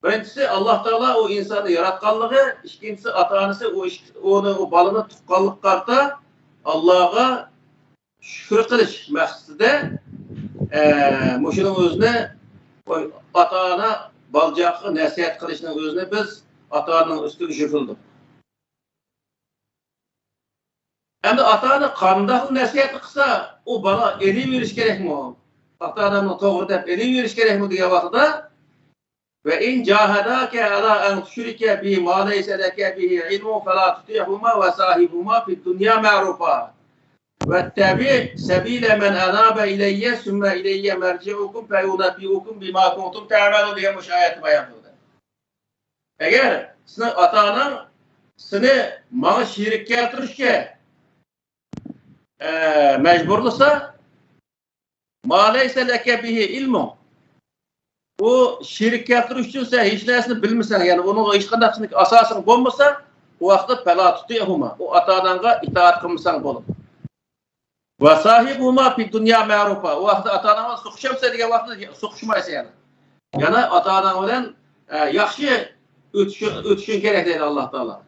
Birincisi Allah Teala o insanı yaratkanlığı, ikincisi ata-anası o balını tutkanlık karta Allah'a şükür kılış məqsədi muşunun özüne ata-ana balcağı nasihat kılışının özüne biz ata-ananın üstüne şüküldük. Hem de ata-ana kanundaki nasihat kılsa o bana eli veriş gerek mi o? Ata-ananın doğru deyip eli veriş gerek mi diye vakıda ve in cahadake ala en tüşrike bi ma leyse leke bihi ilmun fela tutihuma ve sahibuma fid dünya ma'rufa ve tabi sebile men anabe ileyye sümme ileyye merci'ukum fe yunabbi'ukum bima kuntum ta'melun diye ayet bayan kıldı. Eğer sizin ata-anan seni bana şirk keltirişke mecburlusa ma leyse leke bihi ilmun o şirk keltiriş üçünse hiç nesini bilmirsen yani onun hiç qanday asasını bulmasa o vaqtda fela tutihuma o ata-ananga itaat kılmısan bolur. Ve sahibuma fi dünya ma'rufa o vaqtda ata-ananga suquşamsa degan vaqtda suquşmaysa yani. Yani ata-anan bilen yaxşı ötüşün gerek deydi Allah Teala.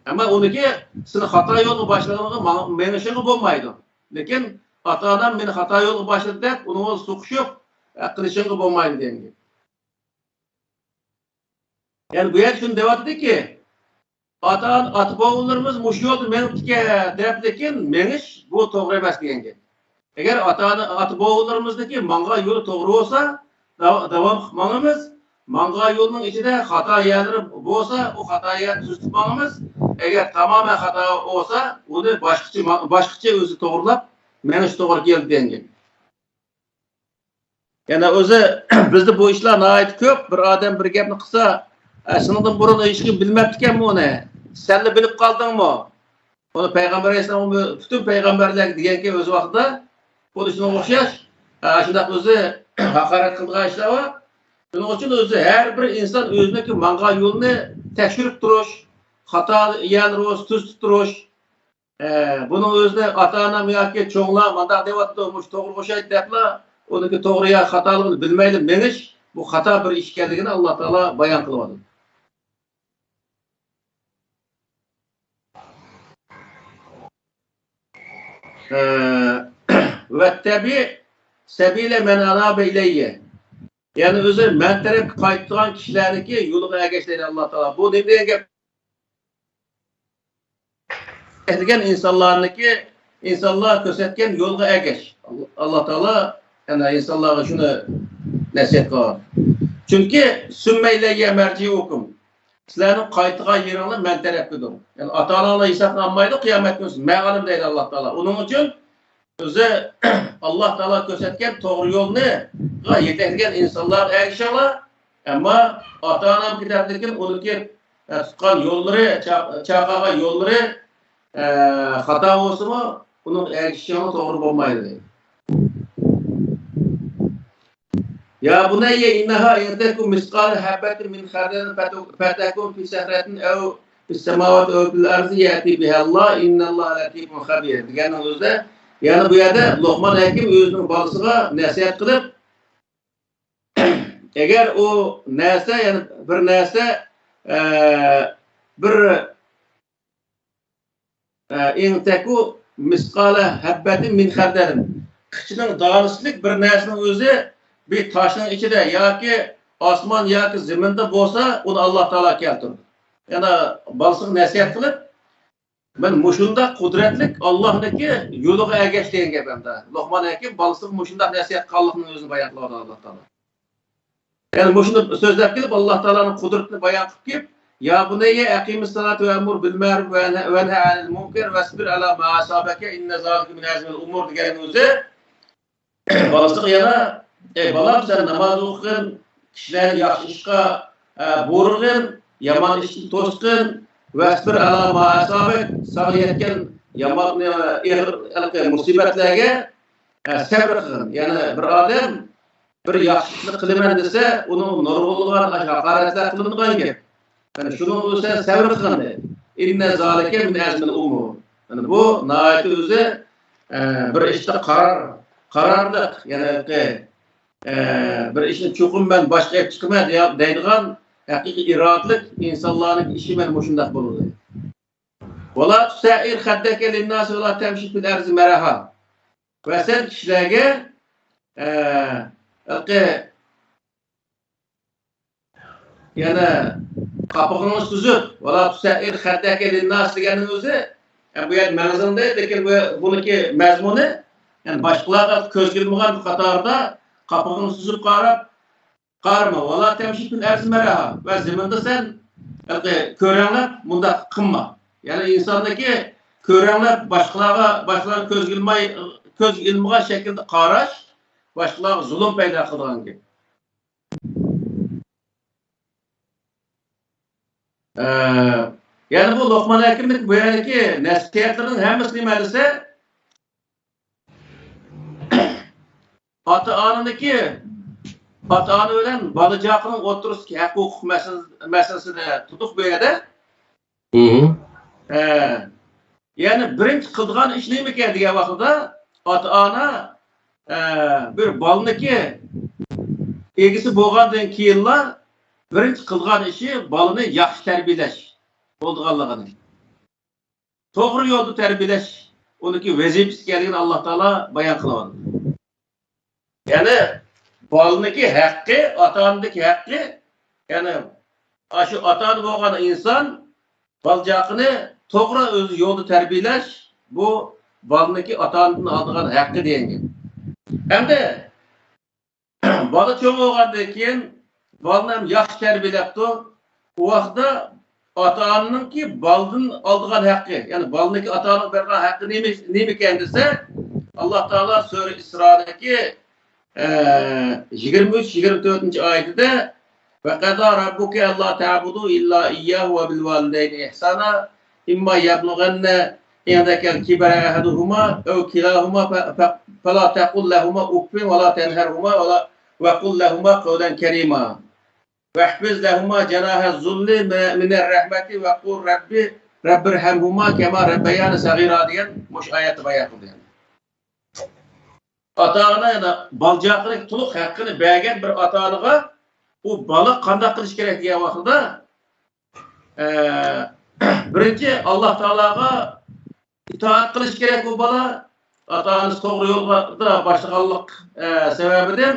Ama onunki seni hata yolu başladığını menişini bulmaydı. Lekin ata-anan meni hata yolu başladı deyip onun suquşup kılışını bulmaydı deyin gibi. Yani bu yer şunu devat dedi ki ata-oğullarımız muş yoldu menimtike deyiplekin meniş bu doğru emas deyin gibi. Eğer ata-oğullarımızdaki manga yolu doğru olsa devam kılmamız manga yolunun içinde hata yerleri olsa o hatayı düz tutmamız eğer tamamen hata olsa onu başkaça özü doğrulap meniş doğru geldi deyin gibi. Yani özü bizde bu işler nahayet köp bir adam bir gapni kısa sınıfın burunu hiç kim bilmeptiken mi onu? Sen de bilip kaldın mı? Onu Peygamber Aleyhisselam bütün peygamberler diyen ki öz vaxtda bu işine okşaş. Şundak özü hakaret kıldığı işler var. Bunun için özü her bir insan özündeki manga yolunu tekşirip duruş, hata yerleri tüz tuturuş. Bunun özüne ata-ana miyaki çoğunlar mandak devatı olmuş, doğru koşaydı deyipla onunki doğruya hatalığını bilmeyli meniş bu hata bir iş geldiğini Allah Teala bayan kılmadı. Ve tabi sebile men anabe ileyye yani özü men taraf kayıttıran kişilerdeki yolu geçti Allah Teala. Bu ne diye etken insanlar kösetken yolga geç. Allah Teala yani insanlara şunu nasihat kılar. Çünkü sümme ileyye merci'ukum. sizlarning qaytgan yeringlar men tarafdadir. Yani ata-onalar hesaplanmaydi qiyomat kuni. Ma'lum deydi Alloh taolo. Uning uchun o'zi Alloh taolo ko'rsatgan to'g'ri yo'lni yetaklagan insonlar erishinglar. Ammo ata-onam kitobdagikin uniki tutgan yo'llari, chaqagan yo'llari xato bo'lsa-mu, uning erishishing to'g'ri bo'lmaydi deydi. Ya bunayya innaha yatakum misqal habatin min khardalin fatakun fi sahratin aw fis samawati aw fil ardi yati biha Allah innalloha latifun khabir. Degan o'zida yani bu yerda Luqman hakim o'zining bolasiga nasihat qilib agar u narsa yani bir narsa bir intaku misqala habatin min khardalin qichining donishlik bir narsaning o'zi bir taşın içinde ya ki osmon yoki zaminda bo'lsa, uni Alloh taolo keltirdi. Yana balsiq nasihat qilib, men mushunda qudratlik Allohniki yo'liga ergash degan gapimda. Luqman hakim balsiq mushunda nasihat qilganligini o'zini bayon qiladi Alloh taolo. Yani mushunda so'zlab kelib Alloh taoloning qudratini bayon qilib kelib, ya bunayya aqimis salata va amur bil ma'ruf va nahy anil munkar wasbir ala ma asabaka inna zalika min azmil umur degan o'zi balsiq yana balam sen namaz o'qin, kishilar yaxshi ishga buyurgin, yomon ishni to'sqin, vasbir ala ma asabak, sana yetgan yomon musibatlarga sabr qilin. Ya'ni bir odam bir yaxshilik qilaman desa, uni nurg'ulg'an haqoratlar qilingan gap. Yani shuni o'zi sabr qilin. Inna zalika min azmil umur. Yani bu nihoyat o'zi bir ishda qarorliq, ya'ni bir ishni cho'qim ben boshqa qilib chiqaman deydigan haqiqiy irodalik insonlarning ishi men mushundaq bo'ladi. Wala tusair khaddaka lin-nas wala tamshi fil arzi maraha. Va sen kishilarga yana qopig'ini suzib, wala tusair khaddaka lin-nas deganing o'zi bu yer ma'zunda, lekin buniki mazmuni yani boshqalarga ko'z kelmagan qatorda kapağını süzüp qarma. Valla temşikün erzimeraha. Ve zeminde sen körenler bunda kınma. Yani insandaki körenler başkalarına köz ilmiğe şekilde qaraş, başkalarına zulüm peyda kılgan gibi. Yani bu Luqman hakimlik bu yerdeki nasihatlerin hemisi neyse ata-ona bilan bolajoqning o'tirishki huquq masalasida tutuq bu yerda. Yani birinchi qilgan ish nima ekan degan vaqtda ota-ona bir bolaniki egisi bo'lgandan keyinlar birinchi qilgan ishi bolani yaxshi tarbiyalash bo'lganligini. To'g'ri yo'lda tarbiyalash uniki vazifasi ekanligini Alloh taolo bayon qiladi. Yani balaniki haqqi, ata-onadagi haqqi, yani şu ata-ona bo'lgan inson baljoqini to'g'ri o'zi yo'lda tarbiyalash bu balaniki ata-onadan olgan haqqi degan. Hamda bola cho'ng bo'lgandan keyin balani ham yaxshi tarbiyalabdi. U vaqtda ata-onaningki baladan olgan haqqi, yani balaniki ata-onaga bergan haqqi nima ekan desa, Alloh taolo sura Isrodagi 23-24 ayetinde ve qada rabbuke alla ta'budu illa iyyahu ve bil valideyni ihsana imma yablughanna indakel kibara ahaduhuma aw kilahuma fala taqul lahumā uffin ve la tenherhuma ve qul lahumā qawlan kerima ve ihfiz lahumā cenaha zulli minel rahmeti ve qul rabbirhamhuma kema rabbayani sagira diyen muş ayeti bayan qildi. Ata-ona yana baljoqlik to'liq haqqini bergan bir ata-onaga u bola qanday qilish kerak degan vaqtda birinchi Alloh taologa itoat qilish kerak bu bola. Ata-onasi to'g'ri yo'lda boshlanganlik sababidan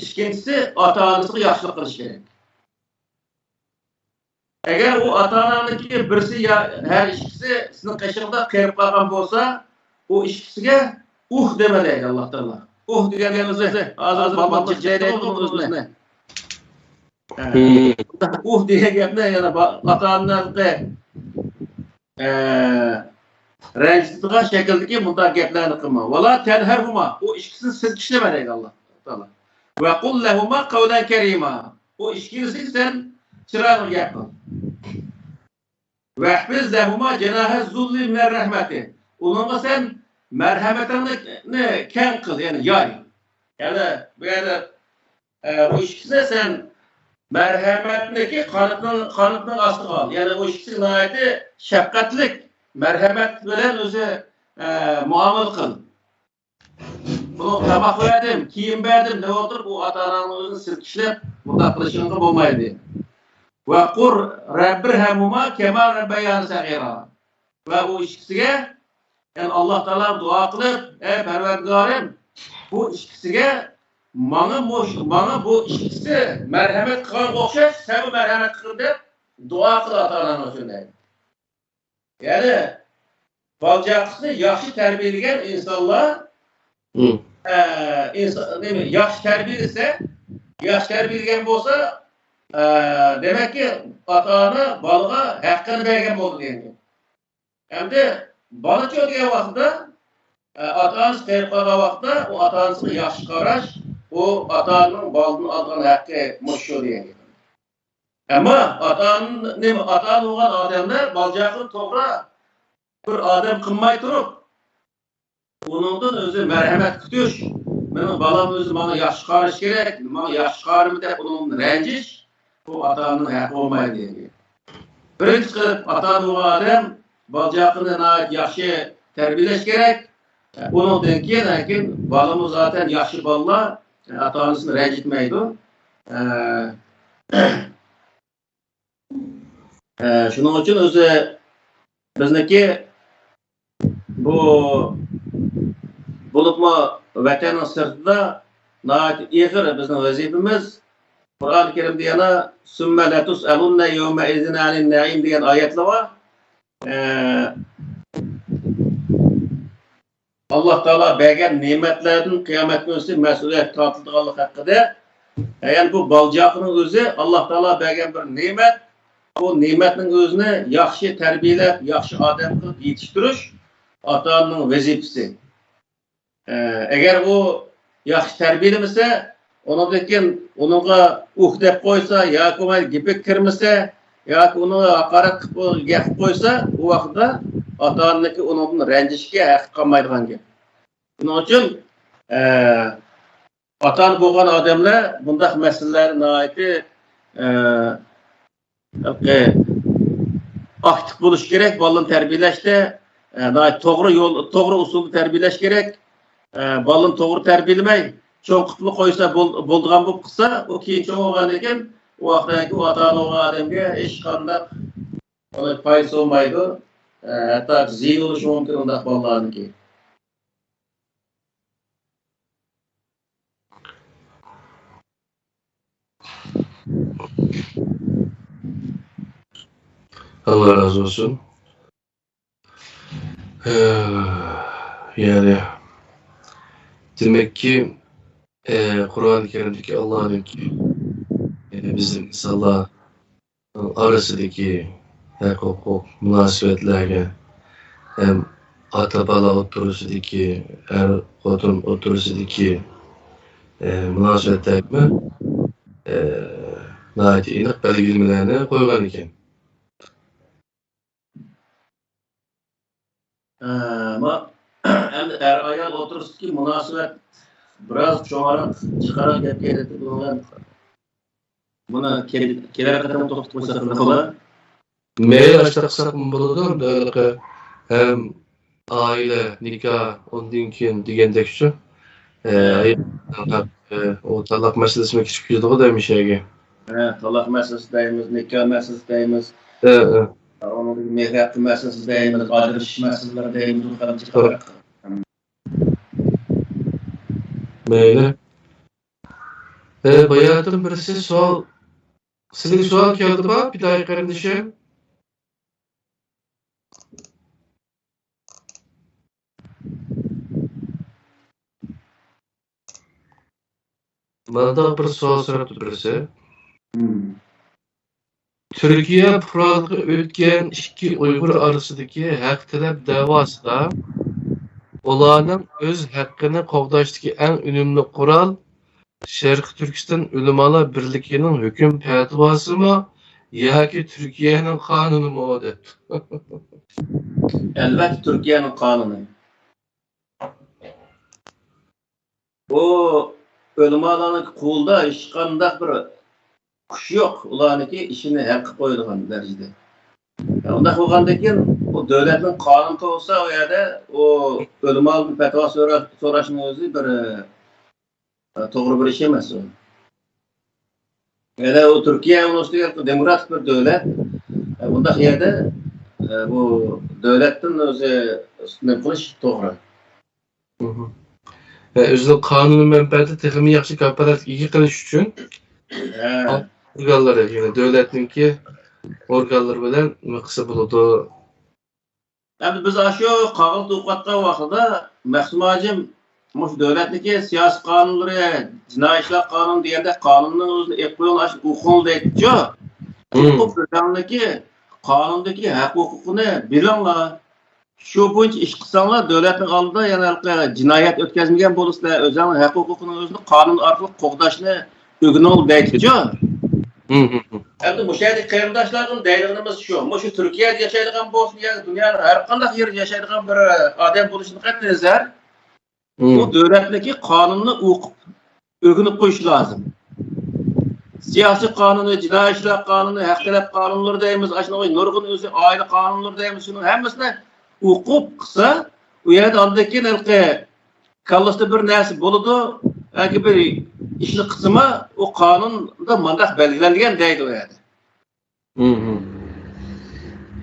ikkinchisi ata-onasiga yaxshilik qilish kerak. Agar u ata-onaniki birisi har ikkisi sizning qishingda qirib qolgan bo'lsa, u ikkisiga deme deydi Allah Teala. Deganimiz hozir balchiq joyda aytdim o'zini. Degan gapni yana ota-onalarga ranjitadigan shakldagi bunday gaplarni qilma. Vala tanharhuma. O ikkisini silkishlama deydi Alloh taolo. Va qul lahuma qawlan karima. O ikkisini sen chiroyli gap qil. Vahfiz lahuma cenahe zulli minel rahmeti. Onunla sen merhametini ken kıl, yani yay. Yani böyle o ikisine sen merhametindeki kanıtının aslı al. Yani o ikisinin ayeti şefkatlik, merhamet bilen özü muamele kıl. Bunu tabak verdim, kiyim verdim, ne olur bu ata-ananın özünü silkişlep, burada kılışınlığı olmaydı. Ve kur rabbirhamuma kemal rabbeyan sagira. Ve bu ikisiga yani Allah Teala dua kılıp ey Perverdigarım bu ikisiga bana bu ikisi merhamet kılan okşaş sen bu merhamet kıl deb dua kıl ata-ananın özüne. Yani balcaqısını yaxşı terbiyeleyen insanlar yaxşı terbiyeleyen bolsa demek ki ata-ana balığa hakkını vergen oldu diyelim. Hem de balık ödüyen vaxtda ata-anası terip qalğan vaxtda o ata-anasını yaxşı qaraş, o ata-ananın balığını alğan hakkı muşu diyelim. Ama ata-ana olğan adamlar balcaqını toğra bir adam qılmay turup onundan özü merhamet kütüş. Benim balam özü bana yaxşı qarış gerek, bana yaxşı qarımı deb onun rənciş bu ata-ananın haqqı olmaydı diyelim. Birinci qılıb ata-ana olğan adam balcaqını yaxşı terbiyeleş gerek. Onundan keyin balımız zaten yaxşı ballar ata-anasını rəncitmeydi. Şunun için özü bizniki bu bulupma vatanın sırtında ağır bizim vazifemiz Kur'an-ı Kerim'de yana sümme letus elunne yevme izin alin naim diyen ayetler var. Allah Teala bergen nimetlerden kıyamet günü mesuliyet tartıldığı hakkında yani bu balcaqının özü Allah Teala bergen bir nimet bu nimetin özünü yaxşı terbiyelep, yaxşı adam kılıp yetiştiriş ata-ananın vazifesi. Eğer o yaxşı terbiyelemese onunla deb koysa yoki ona gepik kirmese yoki onu haqorat qilib gapib qo'ysa u vaqtda ota-onaniki undan ranjishga haqqi qolmaydigan gap. Shuning uchun ota-ona bo'lgan odamlar bundaq masalalarni aktif bo'lish kerak, bolani tarbiyalashda to'g'ri usulda tarbiyalash kerak. Balını to'g'ri tarbiyalamay cho'ng qilib qo'ysa bo'ldigan bo'lib qilsa u keyin cho'ng bo'lgandan keyin u vaqtdagi ota-ona bo'lgan odamga hech qanday foydasi bo'lmaydi, hatto ziyon bo'lishi mumkin undaq bolalarniki. Allah razı olsun. Yani demek ki Kur'an-ı Kerim'deki Allah'ın bizim insanlar arasındaki hukuk münasebetlerine hem ata-bala oturusundaki er-xotin oturusundaki münasebetlerine aniq belgilemelerini koygan ekan. Ama er ayol oturusundaki münasebet biraz çoğarak çıkarak gap keladi. Buni kelar qadam to'xtatib qo'ysak nima bo'ladi? Mayli qilsak bo'ladi. Hem aile, nikah, ondan keyin degandek shu. O talaq masalasini kichik keladi demishiga. Talaq masalasi deymiz, nikah masalasi deymiz. Onun mehr haqqı masalasi deymiz, ajrashish masalalari deymiz. Mayli. Bayatım birisi sual. Sizin sual geldi mi? Bir daha kardeşim. Bana da bir sual sordu birisi. Türkiye Pırağlı'da ötken iki Uygur arasındaki hak talep davasida ularning öz haqqini qo'g'dashdagi eng unumli qurol Sharqi Turkiston Ulamolar birligining hukm fatvosimi yoki Turkiyaning qonunimi deb. Elbette Türkiye'nin kanunu. O ölümalarının kulda işkandak bir kuş yok. Ulaniki işini hakkı koyduğun derecede. Onda koygandakin o devletin kanunu olsa o yerde o ölümal bir fetva soraşının özü bir doğru bir iş emez o. Yani o Türkiye uluslararası demokratik bir devlet. Bunda yerde bu devletin özü üstüne kılıç doğru. Özünün qonuniy manfaati texmi yaxshi kafolat ega qilish uchun organlar, ya'ni davlatningki organlar bilan maqsa bo'ladi. Endi biz shu qog'oz o'qiyotgan vaqtida Mahsumacım mush davlatniki siyosiy qonunlari, jinoiy ishlar qonuni deganda qonunning o'zini eqo'l o'qil deydi-ku. Bu davlatniki qonundagi haq-huquqini bilinglar. Şu boyunca iş kısanlar devletin aldığı yani cinayet ötkazmagan bo'lsa, o'zining haq-huquqini o'zini qonun orqali qo'g'dashni o'rganib deydi-ku. Endi bu yerda qarindoshlarning deydiganimiz shu. Shu Turkiyada yashaydigan bo'lsin, yoki dunyoning har qanday yerida yashaydigan bir odam bo'lishidan qat'iy nazar, bu davlatniki qonunni o'qib, o'rganib qo'yish lozim. Siyosiy qonuni, jinoiy ishlar qonuni, haq talab qonunlari deymiz, ashunday nurg'un o'zi oila qonunlari deymiz, shuning hammasini o'qib qilsa, u yerda ondaki kallasida bir narsa bo'ladi, yoki bir ishni qismi o qonunda mandaq belgilangan deydi u yerda.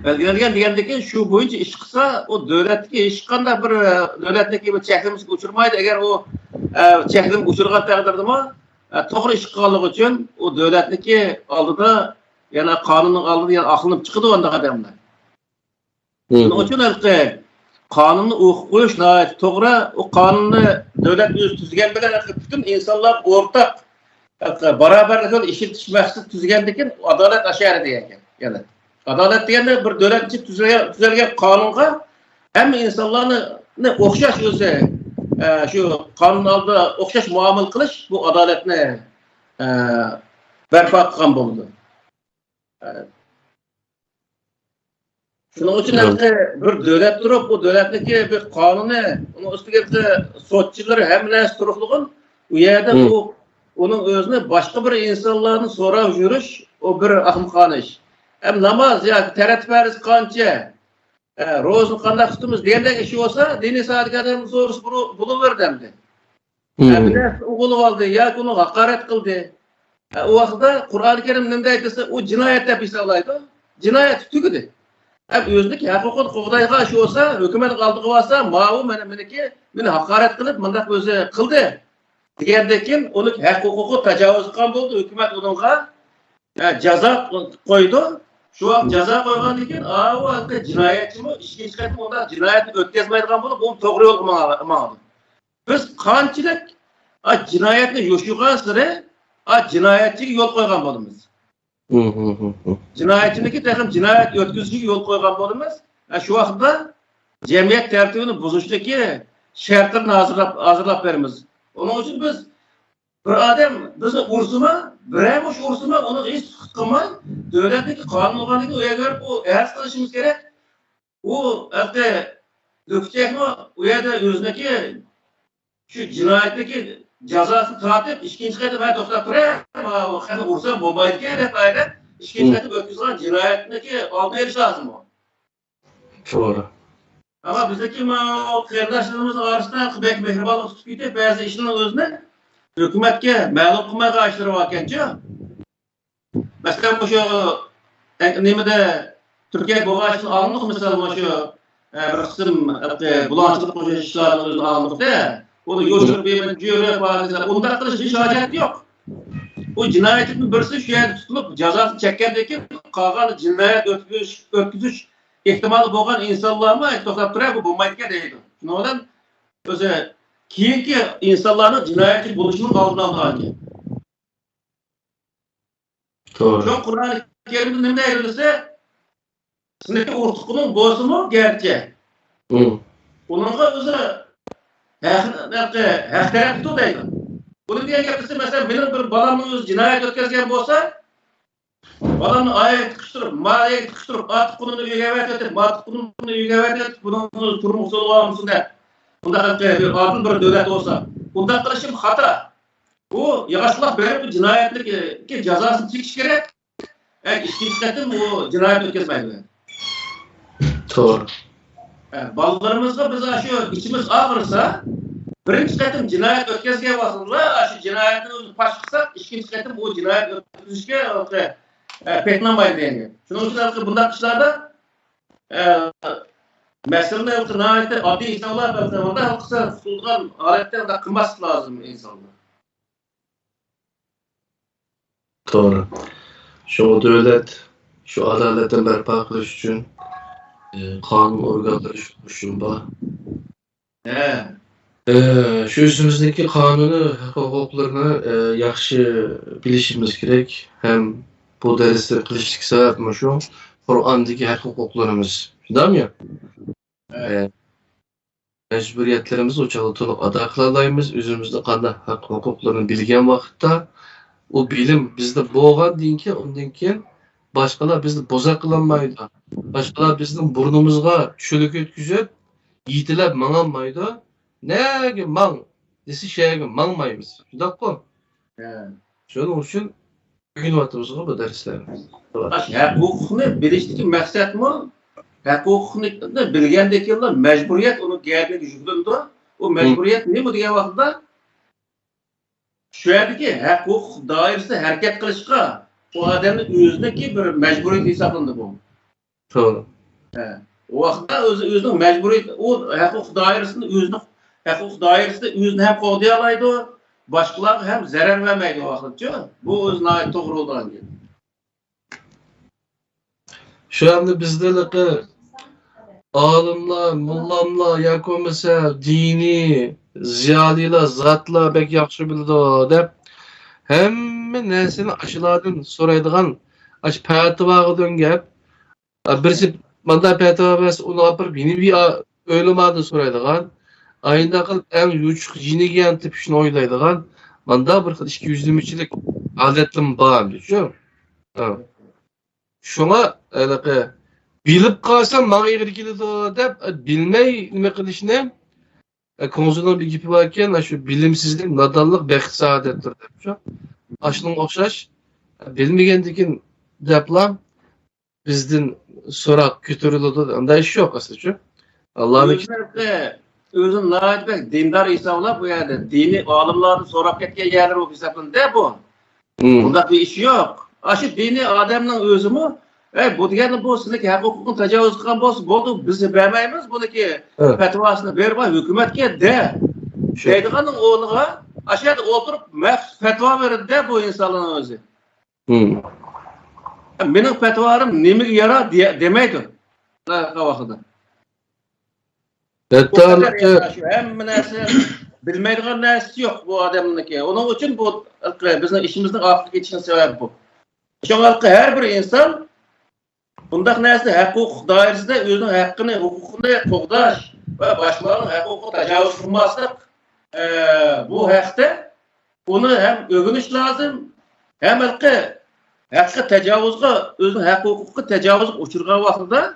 Belgilangan degandaki shu bo'yicha ish qilsa, o davlatga hech qanday bir davlatniki bir cheklimga uchirmaydi. Agar o cheklimga uchirgan taqdirda to'g'ri ish qilganligi uchun o davlatniki oldida yana qonunning oldida yana aqlinib chiqadi onda odamlar. Shuning uchun qonunni o'qib qo'yish to'g'ri, o qonunni davlat o'zi tuzgan bilan butun insonlar o'rtaq barobarlikni ishitish maqsad tuzgandan keyin adolat ashari degan. Yana adolat deganda bir davlat ichida tuzilgan qonunga hamma insonlarni o'xshash o'zi shu qonun oldida o'xshash muomala qilish bu adolatni barpo qilgan bo'ldi. Shuning uchun bir davlat turib, bu davlatniki bir qonuni, uning ustiga sotchilar hamma narsa turibligin, u yerda u uning o'zini boshqa bir insonlarni so'rab yurish, o bir ahmoqona ish. Ham namoz yoki tarat farz qancha, ro'zni qanday tutamiz degandek ish bo'lsa, diniy saodatdan so'rash bo'laverdi endi. Hamma o'g'ilib oldi yoki uni haqorat qildi. U vaqtda Qur'oni Karim nima aytsa, u jinoyat deb hisoblaydi. Jinoyat tugadi. O'zlik haq-huquqni qo'g'dayga shu bo'lsa, hukumat oldiga olsa, ma'lum meniki meni haqorat qilib, bunday o'zi qildi. Degandan keyin uning haq-huquqi tajovuz qilgan bo'ldi, hukumat uningga jazo qo'ydi. Shu vaqt jazo qo'ygandan keyin, u jinoyatchimi, ishga chiqib unda jinoyatni o'tkazmaydigan bo'lib, u to'g'ri yo'lga mangdi. Biz qanchalik jinoyatni yo'shirgan sari, jinoyatchiga yo'l qo'ygan bo'lamiz. Jinoyatchiniki taxim jinoyat o'tkazishiga yo'l qo'ygan bo'lamiz. Shu vaqtda jamiyat tartibini buzishdagi shartlarni hozirlab beramiz. Onun uchun biz bir odam bizni ursimi, biraymoş ursimi, uni hech qilmay, davlatniki qonunlariga uyagar bu arz qilishimiz kerak. U albatta do'kchakmi, u yerda o'ziniki shu jinoyatniki jazosini tortib, ikkinchi qayta men to'xtab turay, qani ursa bo'lmaydi deb aytib, ikkinchi qayta o'tkazgan jinoyatniki olib berish lozim bu. To'g'ri. Ama bizdeki qarindoshlarimiz orasida qibek mehribonlik tutib ketib, ba'zi ishlarni o'zini hukumatga ma'lum qilmay qolishtirib olgancha. Masalan, shu nimada Turkiya bo'g'ashini olmoq, masalan, shu bir qism bulanchilik qo'shish ishlarini olmoqda, uni yo'shirib berib, jo'rab qo'yishlar, unda qilish hech hojat yo'q. O jinoyatning birisi shu yerda tutilib, jazosini chekkandan keyin qolgan jinoyat o'tkazish ehtimoli bo'lgan insonlarni to'xtab turib, bu bo'lmaydigan deydi. Shundan o'zi keyingi insonlarning jinoyatchi bo'lishining oldini oladi. Doğru. Şu Kur'an-ı Kerim'de ne deyilirse sınıfı ortukunun bozu mu gerçi. Onunla özü hak tutu deydi. Bunu diye gepirse mesela benim bir balamın öz cinayet ötközgen bolsa balamın ayağı tıkıştırıp, mağaraya tıkıştırıp, at kununu üyevet etip, mat kununu üyevet etip, bunun turmuş olmamısın de. Bunda bir adil bir devlet olsa. Bunda kılışım hata. Bu yavaşlık böyle bir cinayetlik cezasını çekiş gerek. İkinci katım o cinayet ötkezmeydi. Doğru. Ballarımızda biz şu içimiz ağırsa birinci katım cinayet ötkezge basılır. Şu cinayetin özü paşkısak ikinci katım o cinayet ötkezge petnamaydı yani. Şunun için bundan kışlarda meseleler yoksa nihayette adli insanlar tarafından halkısa tutulgan aletler de kılması lazım insanlar. Doğru. Şu devlet, şu adaletten berpa kılış için kanun organları şuşun ba. Şu yüzümüzdeki kanunu, hukuklarını yaxşı bilişimiz gerek. Hem bu dersleri kılıştık sebep şu Kur'an'daki hukuklarımız. Değil mi? Mecburiyetlerimizi uçalı tolup ada kılalayımız. Üzümüzde kanda hukuklarını bilgen vakitte o bilim bizde boğan deyinki ondan keyin başkalar bizni boza kılanmaydı. Başkalar bizim burnumuzga çölük ötküzüp yitilep mananmaydı. Nege man desi şeye manmayız. Şundaq-ku. Şunun için bugün vaktımızda bu derslerimiz. Hukukni bilişdeki maksat mı? Hukukni bilgendeki yıllar mecburiyet onu geldiği yüzündü. O mecburiyet ne bu diye vakitte? Şu yerdeki hukuk dairesinde hareket kılışka o adamın özündeki bir mecburiyet hesaplandı bu. Doğru. O vakitte özünün mecburiyet o hukuk dairesinde özünü hem koğdayalaydı, başkalar hem zarar vermeydi o vakitte. Bu özüne ait doğru olduğundan gibi. Şu anda bizde alimler, mullamlar, yakın mesela dini, ziyaliler, zatlar bek yaxşı bildi dep hemme nersini aşılardan soraydigan aş patvaga döngep birisi manda patva bas onu apırıp yeni bir öylemadan soraydigan ayında kılıp en yuçuk yeni giyen tip şunu oylaydigan manda bir xil 220'çilik adetlim bağım diyor. Şuna bilip kalsam mağa egri keledi dep bilmey nima qilishni ko'ngildan bir gipi var ekan shu bilimsizlik nadonlik bext saodatdir deb shu ashunga o'xshash bilmagandikin deplar bizdan so'roq ko'tariladi unday ish yo'q aslida Allohning özün nayet dindar insanlar bu yerde dini alimlardan so'rab ketgan yerler bu hesaplandı bu. Bunda bir iş yok. Aşı dini adamın özü mü? Bu degeni bu sizdeki hukukun tecavüz kılan boldu bizi vermeyimiz buniki fetvasını verme hükümetke de. Deydiğinin oğluna aşağıda oturup fetva verir de bu insanların özü. Benim fetvarım nemi yara demeydi. Kavakıda. Hem nesi bilmeydiğin nesi yok bu adamınki. Onun için bu bizim işimizin aklı geçişinin sebebi bu. Çünkü her bir insan bundak nesi hukuk dairesinde özünün hakkını, hukukunu koğdaş ve başkalarının hukuku tecavüz kılmazsak bu hakta onu hem övünüş lazım hem hakkı tecavüzü, özünün hukuku tecavüzü uçurgan vaxtında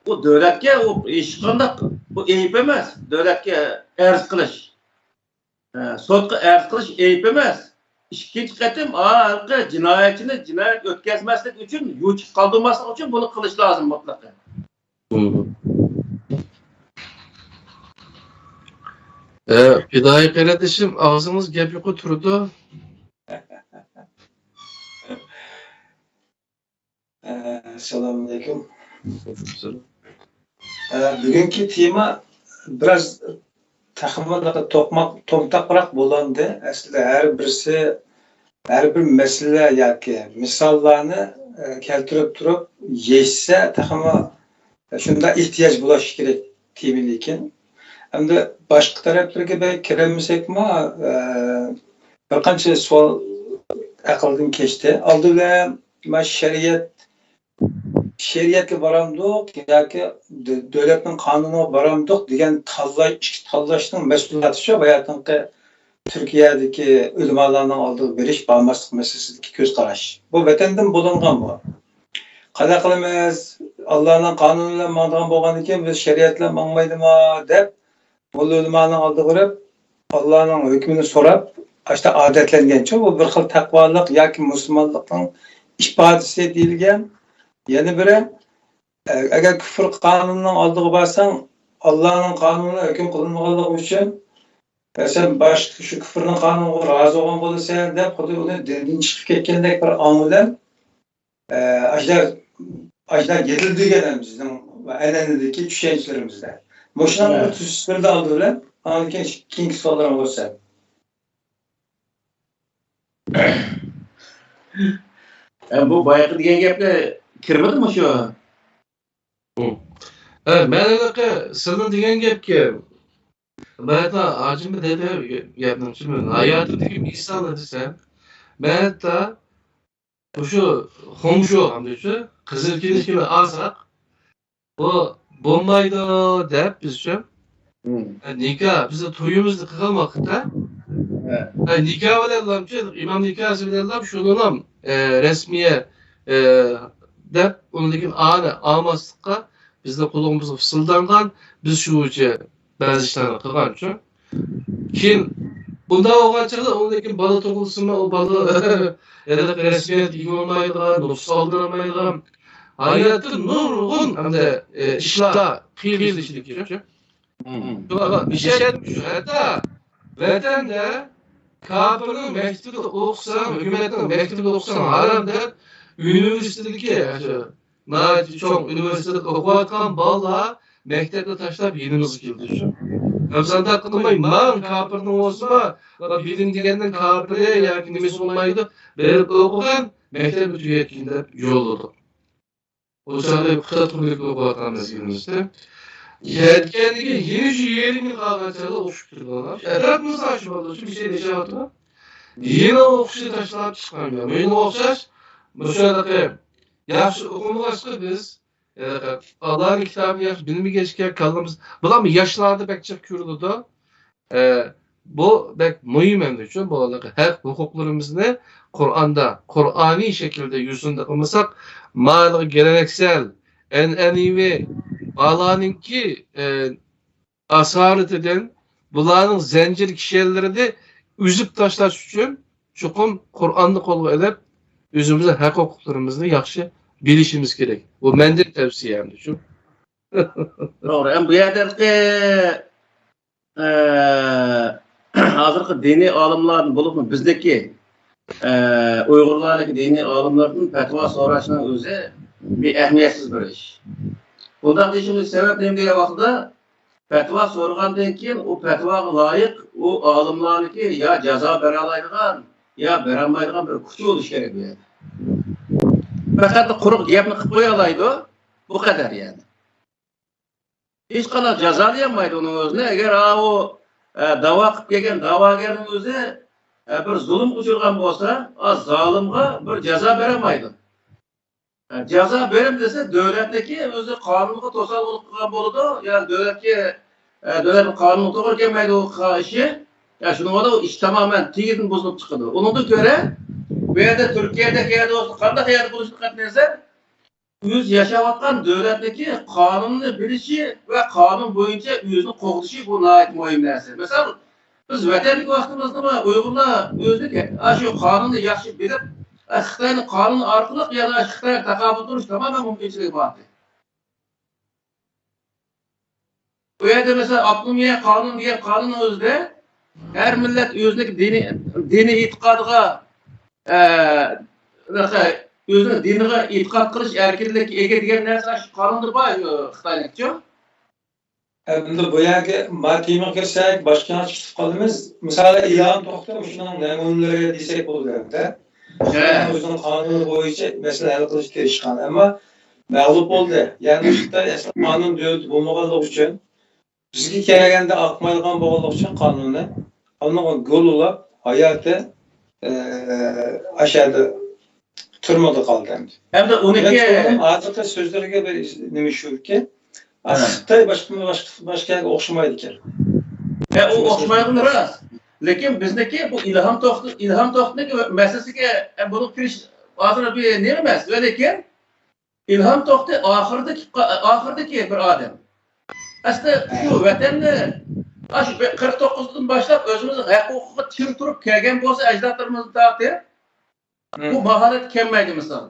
o devletke o iş kandak bu eyip emez. Devletke erz kılış. Sotka erz kılış eyip emez. İkinci katım halkı cinayet ötkezmezlik için, yuçuk kaldırmaslık için bunu kılış lazım mutlaka. Fidai kardeşim ağzımız gep yuku turdu. Selamünaleyküm. Bugünkü tema biraz takımda tomtak bırak bulandı. Aslında her bir mesele yoki misollarni keltirib turib yeysa takıma shunda ehtiyoj bo'lishi kerak temi lekin hamda boshqa taraflarga kiramisekmi bir qancha savol aqldan kechdi. Oldi bilan ma şeriatga baramdiq yoki davlatning qonuniga baramdiq degan tanlashning mas'uliyati shu boyatinqi Türkiye'deki ulamolarning oldiga berish bormaslik masalasidagi ko'z qarash. Bu vatandan bo'lingan bu. Qanday qilamiz? Allohning qonuni bilan mangdigan bo'lgan ekan biz shariat bilan mangmaydimi deb bu ulamoning oldiga borib Allohning hukmini so'rab, işte odatlangancha bu bir xil taqvolik yoki musulmonlikning ifodasi deyilgan. Yana biri agar kufr qonunining oldiga borsang Allohning qonuni hukm qilinmaganligi uchun sen başka şu küfrün kanunu razı olan olursan da xuddi uni dindan chiqib ketgandek bir ong bilan ajlar yedildi degan bizning an'anadagi tushunchalarimizda. Mo'shunaqa bir tushunchalarni oldi bilan keyingi savollar bo'lsa. Bu boyaqi degan gapga kirmadimi shu? Men anaqa sizning degan gapga ben de acımı dede yaptım şimdi hayatımdaki misalını desem ben de şu komşu amca kızıl kiliş gibi alsak bu bombaydı deyip biz şu nikah bize toyumuzda kılan vakitte nikah verirler imam nikahı verirler şununla resmiye deyip onunla anı almastıkla bizde kulağımızı fısıldangan biz şu ucu bazı işlerini kılgan için. Kim bunda olgan çağda ondaki balı tokulsun o balı ya da resmiyet iyi olmaydıgan, nüfus aldıramaydıgan hayatı nurgun hem de işler kıyıl işlik geçiyor. Bir şey etmiş. Hatta vatanda kapının mektubunu okusan, hükümetin mektubunu okusan haramda üniversitedeki çok üniversitede okuyatkan balla mektepte taşlap yenimiz girdi. Hamsanda hakkında man kapırın olsa bilim degenden kapırı yani nimesi olmaydı. Berip okugan mektep tüyetkinde yol oldu. O çağda kısa turluk okuyatkanımız girmişti. Yetkendeki yeni şu yerimi kalgan çağda okuşturdu onlar. Etrafımızda açıp oldu. Bir şey de şey yaptı. Yeni okuşu taşlap çıkarmıyor. Yeni okuşaş bu şöyle yaxşı okumuştuk biz. Allah'ın kitabını yaxşı bilimi geçken kaldığımız. Bular mı yaşlarda bekçek kürüldü. Bu bek mühim hem de için bu hak hukuklarımızı Kur'an'da, Kur'ani şekilde yüzünde kılmasak mağalı geleneksel, en'enivi Allah'ınki asaret eden bunların zincir kişileri de üzüp taşlaş için çukum Kur'an'ı kolu edip yüzümüze hak hukuklarımızı yaxşı bilişimiz gerek. Bu mendil tavsiyemdir şu. Doğru. Bu yerdeki hazırki dini alimlerin bulup bizdeki Uygurlardaki dini alimlerin fetva soraşının özü bir ehmiyetsiz bir iş. Bundan dişimiz sebep neyim diye vaxtda fetva sorğandan keyin o fetvaga layık o alimlarniki ya ceza beralaydigan ya beramaydigan bir kuchi bo'lish kerak bu yerda. Faqat quruq gapni qilib qo'ya oladi bu qadar yani. Hech qanday jazolayolmaydi uning o'zini agar o da'vo qilib kelgan da'vogarning o'zi bir zulm uchirgan bo'lsa, zolimga bir jazo beramaydi. Jazo berim desa davlatdagi o'zi qonunga to'sqinlik qilgan bo'ladi, ya'ni davlat qonunga to'g'ri kelmaydi u ishi. Ya şunun da iş tamamen tigidin bozulup çıkıyor. Onun da göre bu yerde Türkiye'deki yerde olsun, kandak yerde buluştuk etmezse yüz yaşavatkan devletteki kanunlu bilişi ve kanun boyunca yüzünü kokuşu bu nait mühim dersi. Mesela biz vatanlık vaktimizde mi Uygurlar özlük şu kanunu yaxşı bilip Xitay'ın kanunu arkalık ya da Xitay'a takabül duruş tamamen mümkünçülük vardı. Bu yerde mesela Abdülmiye kanun diye kanun özde her millet özündeki dini itikadıga özünün dinine itikat kılış erkinlik ege degan narsa qonundir bu Xitoynikchi. Endi bu yerga matemaga kirsak, boshqa chiqib qolamiz. Masalan, Iran to'xtab shuning namunalariga desak bo'ladi-da. O'zining qonuni bo'yicha masala hal qilish tirishgan, ammo mag'lub bo'ldi. Ya'ni Xitoy qonun davlat bo'lmaganligi uchun bizga kelganda aqmaydigan bo'lganligi uchun qonunni onu golulab hayatı aşağıda turmada kaldı hem de. Hem de 12 Adeta sözlerine bir neme şurki. Xitoy başka yerga o'xshamaydi ekan. o o'xshamaydi rost. Lekin bizniki bu ilhom to'xtniki masalasiga buni kirish hozir bir nima emas. Lekin ilhom to'xti oxirdagi bir odam. Aslında şu vatanni 49'dan başlap özümüzün hukuku çim turup kelgen bolsa ecdatlarımızı dağıtır. Bu maharet kemmaydi misal.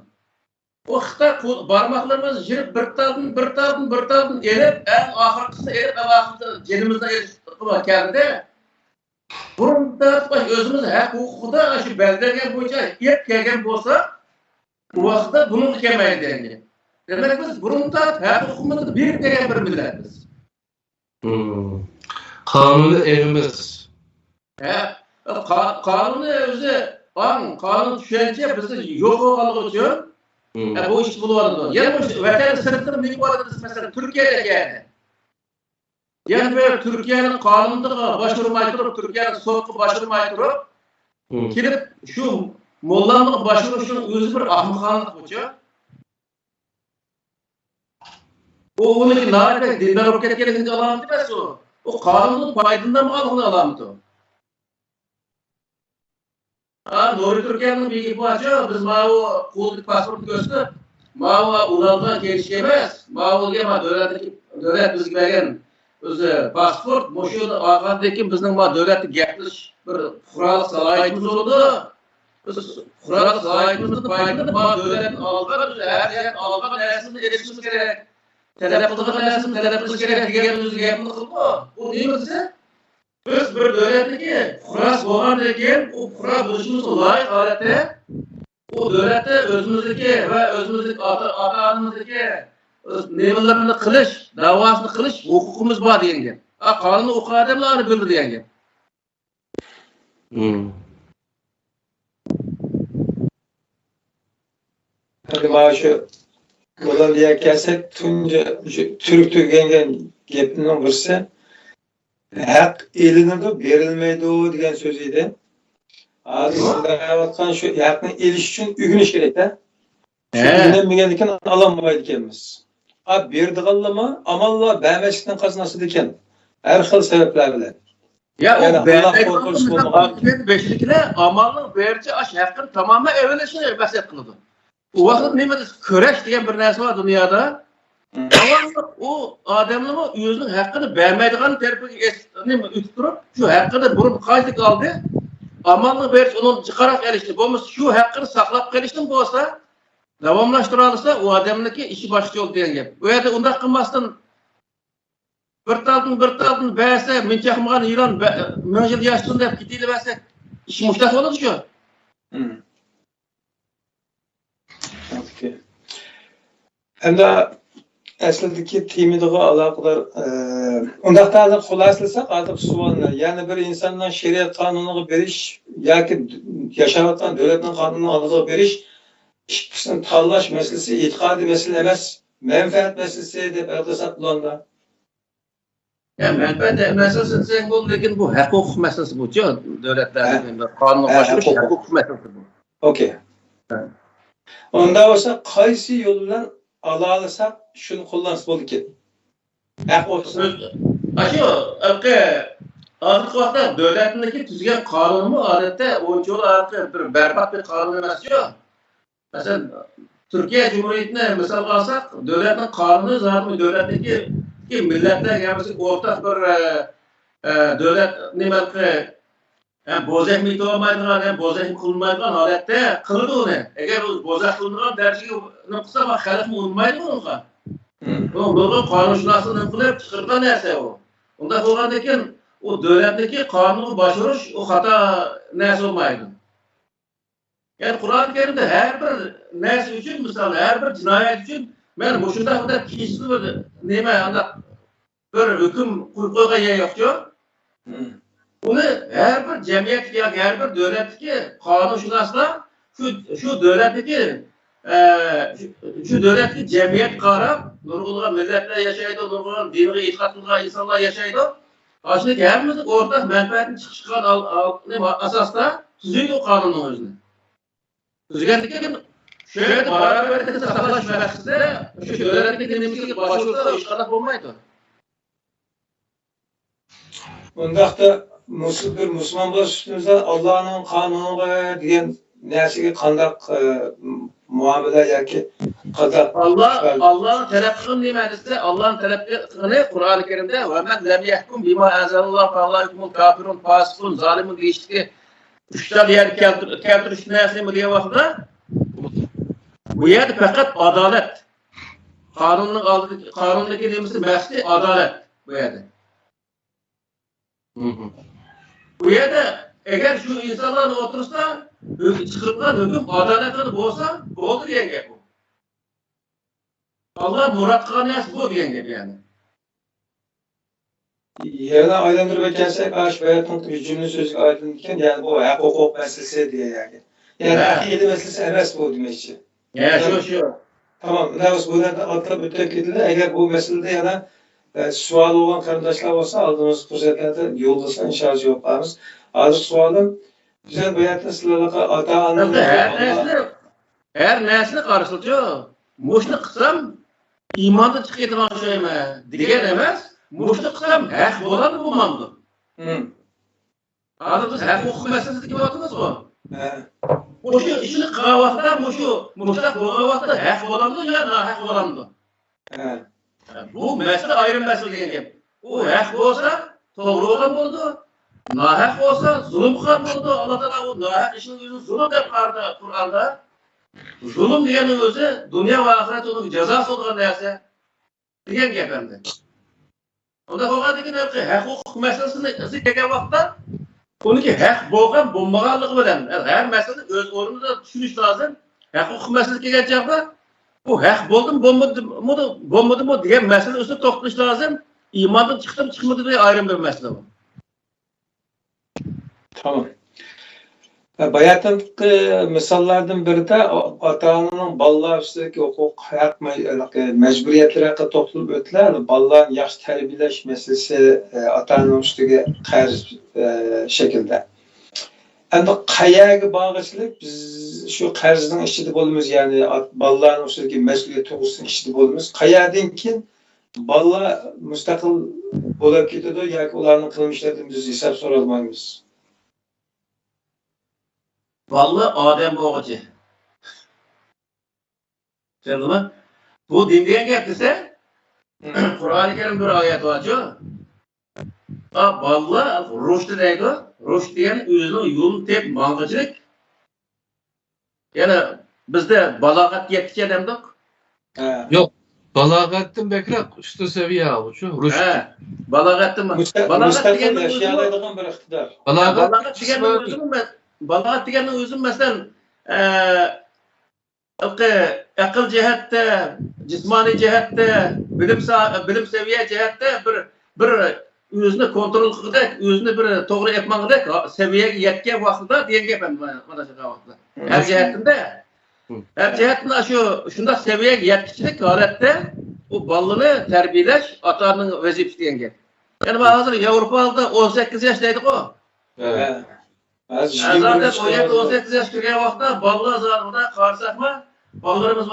O Xitoy barmaklarımız jirip bir taldan elip en ahırkısını elip en ahırkısını celimizden elip keldi. Burun dağıtmak özümüzün hukuku da şu beldelgen boyunca ilk kelgen bolsa bu vakitte bunun kemmaydi dendi. Demek biz burun dağıt hukukumuzu bir kelgen bir milletiz. Kanuni evimiz. Kanuni özü kanun düşünce bizi yok olmalı için bu iş bulunmalı. Yani bu vatan sınıfının büyük varlığı mesela Türkiye'de geldi. Yani böyle Türkiye'nin kanununda başvurmayı durup, Türkiye'nin soğuklu başvurmayı durup, kilip şu mollanlık başvuruşunun özü bir ahmakhanlık bu için. O onun narek dindar roket gelince alamı demez o. O kanunun paydından mı aldığını alamı Doğru Türkiye'nin bir parça biz o kulluk pasaportu gösterip o ulandan gelişemez. O gelme devlet bizge bergen özü pasport moşu ağandaki bizning devletni gaplish bir qural salohiyatimiz oldu. Biz qural salohiyatimizni paydada devletni algan her yer algan narsani erishimiz kerak. Talep qilgan narsani talep qilish kerak degan o'zi gapni qildi. Bu nima desa? Biz bir devletniki kuras bo'lgandan keyin u qura bo'lishimiz loyiq holatda u devletda o'zimizniki va o'zimizning ota-onamizniki nimalarni qilish, da'vosini qilish huquqimiz bor degan gap. Qonunni o'qiydi bularni bildi degan gap. Hadi bana şu olan diye kelsak tunca Türk degan gapning birisi haq elinadi berilmaydi degan so'z edi. Hozir sizlar shu haqni elish uchun o'rganish kerak-da. O'rganmagan ekan ololmaydi ekanmiz. Berdiganlarmi amallar bermaslikdan qazanasida ekan. Har xil sabablar bilan. Ya o akibet beşlikler amalın verici aş hakkını tamamen evvelişini bahset kıldı. O vakit ne mi köreş diyen bir nersi var dünyada. Ama o adamın yüzünün hakkını vermediğini terbiye üstürüp şu hakkını burun kaydı kaldı. Amalını verici onun çıkarak erişti. Bu şu hakkını saklap gelişti bu olsa devamlaştırılırsa o adamınki işi başlıyor diyen gibi. Bu yerde onda kılmasın bir taldan verse minçakmağın İran müncil yaşlısın deyip gidiyle verse iş muştak olur şu. Hem de aslındaki temidiği alakalar ondaqda hozir xulaslasak hozir savollar yani bir insondan shariat qonuniga berish yoki yashayotgan davlatning qonuniga olg'a berish ikkisini tanlash masalasi e'tiqodiy masala emas manfaat masalasi deb aytsak bo'ladi. Yani menfaat meselesi sen bu lekin bu hukuk meselesi bu diyor devletlerin kanunu başvuruş hukuk meselesi bu. Okey. Onda olsa qaysi yo'l bilan ala alsak shuni qo'llansa bo'ldi ekan. Aşı hozirgi vaqtda davlatniki tuzgan qonunmi odatda o'ncha yil bir berbat bir qonun emas yo. Masalan Türkiye Cumhuriyeti'ne misal alsak devletning qonuni zaten devletniki milletler yapısı ortak bir devlet nimetki hem bozak mı olmaydıgan hem bozak mı kılmaydıgan halette kıldı onu. Eğer o bozak kılındıgan dersi noksa bak halk mı olmaydı onunla. Onun kanunşunasını kılıp çıkartan neyse o. Onda olgandaki o devletteki kanunu başvuruş o hata neyse olmaydı. Yani Kur'an-ı Kerim'de her bir neyse için misal her bir cinayet için ben bu şunda kadar kişisini bir neyme anda bir hüküm koyga yer yok. Bunu her bir cemiyet ya her bir devletki kanunşunasla şu devletteki şu devletki cemiyet qarab nurg'ulg'an millatlar yashaydi, nurg'ulg'an diniga e'tiqod qilgan insonlar yashaydi. Aslında hamimiz o'rtak manfaatni chiqishgan asosda tuzaydi o qonunning o'zini. Tuzgandan keyin Şu yerdə beraberlikni saqlaş məqsədi şu öyrətmək dinimizə başvursa işqalaq olmaydı. Bundaqda bir Müslüman bo'lish ustimizda Allohning qonuniga degan narsaga qandaq muomala yoki qandaq Allah'ın talep qilgan nimetisi Allah'ın talep qilgani Qur'oni Karimda va man lam yahkum bima anzalalloh fa Allohumul kafirun fasiqun zalimun deyishki uchtal yer keltirish narsani degan vaqtda bu yerda faqat adolat. Qonundagi nimasi maqsadi adolat bu yerda. Bu yerda agar shu insonlarni o'tirsa, chiqargan hukm adolatli bo'lsa, bo'ldi degan gap bu. Allah murad qilgan narsa bu degan gap yani. Yana aylantirib o'tgansak, shu bayatning cümle so'zga aytilgan, ya'ni bu haq-huquq masalasi degan yani. Yani aqida masalasi emas bu demoqchi. Ya şu. Tamam, biz bunlardan atlab o'tib ketdi. Agar bu masalada yana savol bo'lgan qarindoshlar bo'lsa, oldimiz fursatlarda yo'llasa inshaalloh javob beramiz. Hozir savolim bizlar bayatda sizlarga ota-ona her nesli qarşılıqçı. Muşni qilsam iymondan chiqib ketaman o'xshaymi degan emas. Muşni qilsam haq bo'ladi bo'lmamdi. Hozir biz haq-huquq masalasida kelyapmiz-ku. O'sha ishni qilgan vaqtda mushtaq bo'lgan vaqtda haq bo'lamdi yo nohaq bo'lamdi. Bu masala ayrim masala degan gap. U haq bo'lsa to'g'ri bo'lgan bo'ldi. Nohaq bo'lsa zulm qilgan bo'ldi. Alloh taolo u nohaq ishni o'zini zulm deb qaradi Qur'onda. Zulm degani o'zi dunyo va oxirat uning jazosi bo'lgan narsa degan gap endi. Unda bo'lgandan haq-huquq masalasini kelgan vaqtda uniki haq bo'lgan bo'lmaganligi bilan har masala o'z o'rnida tushunish lozim. Haq-huquq masalasi kelgan chog'da bu haq bo'ldimi, bo'lmadimi degan masala ustida to'xtalish lozim. Iymondan chiqdim, chiqmadi degan ayrim bir masala bu. Tamam. Bayatdagi misollardan birida ota-onaning bolalar ustidagi huquq, haq, majburiyatlari haqida to'xtalib o'tdilar. Bolalarni yaxshi tarbiyalash masalasi ota-onaning ustiga qarz shaklda. Endi qayaga bag'ishlik biz shu qarzning ichida bo'lamiz, ya'ni bolalarning ustidagi mas'uliyat to'g'risida ichida bo'lamiz. Qayadan keyin bolalar mustaqil bo'lib ketadi yoki ularning qilmishlaridan biz hisob so'ray olmaymiz. Vallahi Adem boğacı. Canım, bu dinleyen gap dese, Kur'an-ı Kerim bir ayet var ki, vallahi rushd deydi, rushd degani o'zining yo'lini tep mang'ichilik. Yani bizde balog'at yetkicha demdik. Yok. Balog'atdan bekroq üstün seviye bu şu. Rushd. Balog'atdan mustaqil yashaydigan bir iqtidor. Balog'at deganning o'zi masalan aql jihatda, jismoniy jihatda, bilim seviye jihatda bir o'zini kontrol qilgandek, o'zini bir to'g'ri aytmagandek seviyaga yetgan vaqtida degan gap mana shu vaqtda. Har jihatdan shu shunday seviyaga yetkichilik holatda u bolani tarbiyalash ota-onaning vazifasi degan gap. Yani hozir Yevropada 18 yosh deydi-ku. Zaten 17-18 yaş kirgan vaqtda bolalar zarida qarsaqmi, bolalarimiz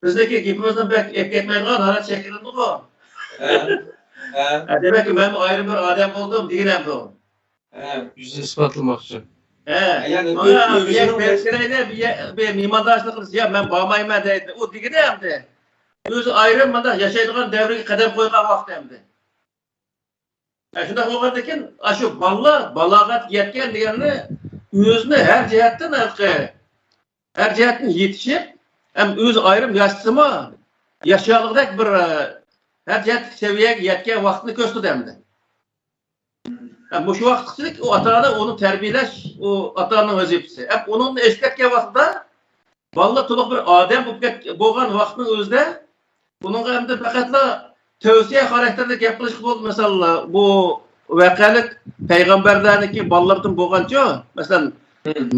bizdeki gapimizdan bek ketmaydigan holat shakllandi-ku. Demak, men ayrı bir odam bo'ldim degan bu. Yüzü ispatlamoqchi. Yani bir mehmondoshlik qilsa, ya men bormayman deydi. U degani hamda o'zi ayrim mana yashaydigan davriga qadam qo'ygan vaqt hamda. Shunda bo'lgandan shu balog'at yetgan degani o'zini har jihatdan yetishib, ham o'zi ayrim yashasimi, yashayolg'idek bir har jihat seviyaga yetgan vaqtni ko'rsatadi. Bu shu vaqtchilik u ota-ona uni tarbiyalash, u ota-onaning vazifasi. Ham uni eslatgan vaqtda bolalar to'liq bir odam bo'lgan vaqtning o'zida bunga hamda faqatla tavsiye xarakterli gap qilish bo'ldi. Masalan, bu voqelik payg'ambarlarniki bolalardan bo'lgancha, masalan,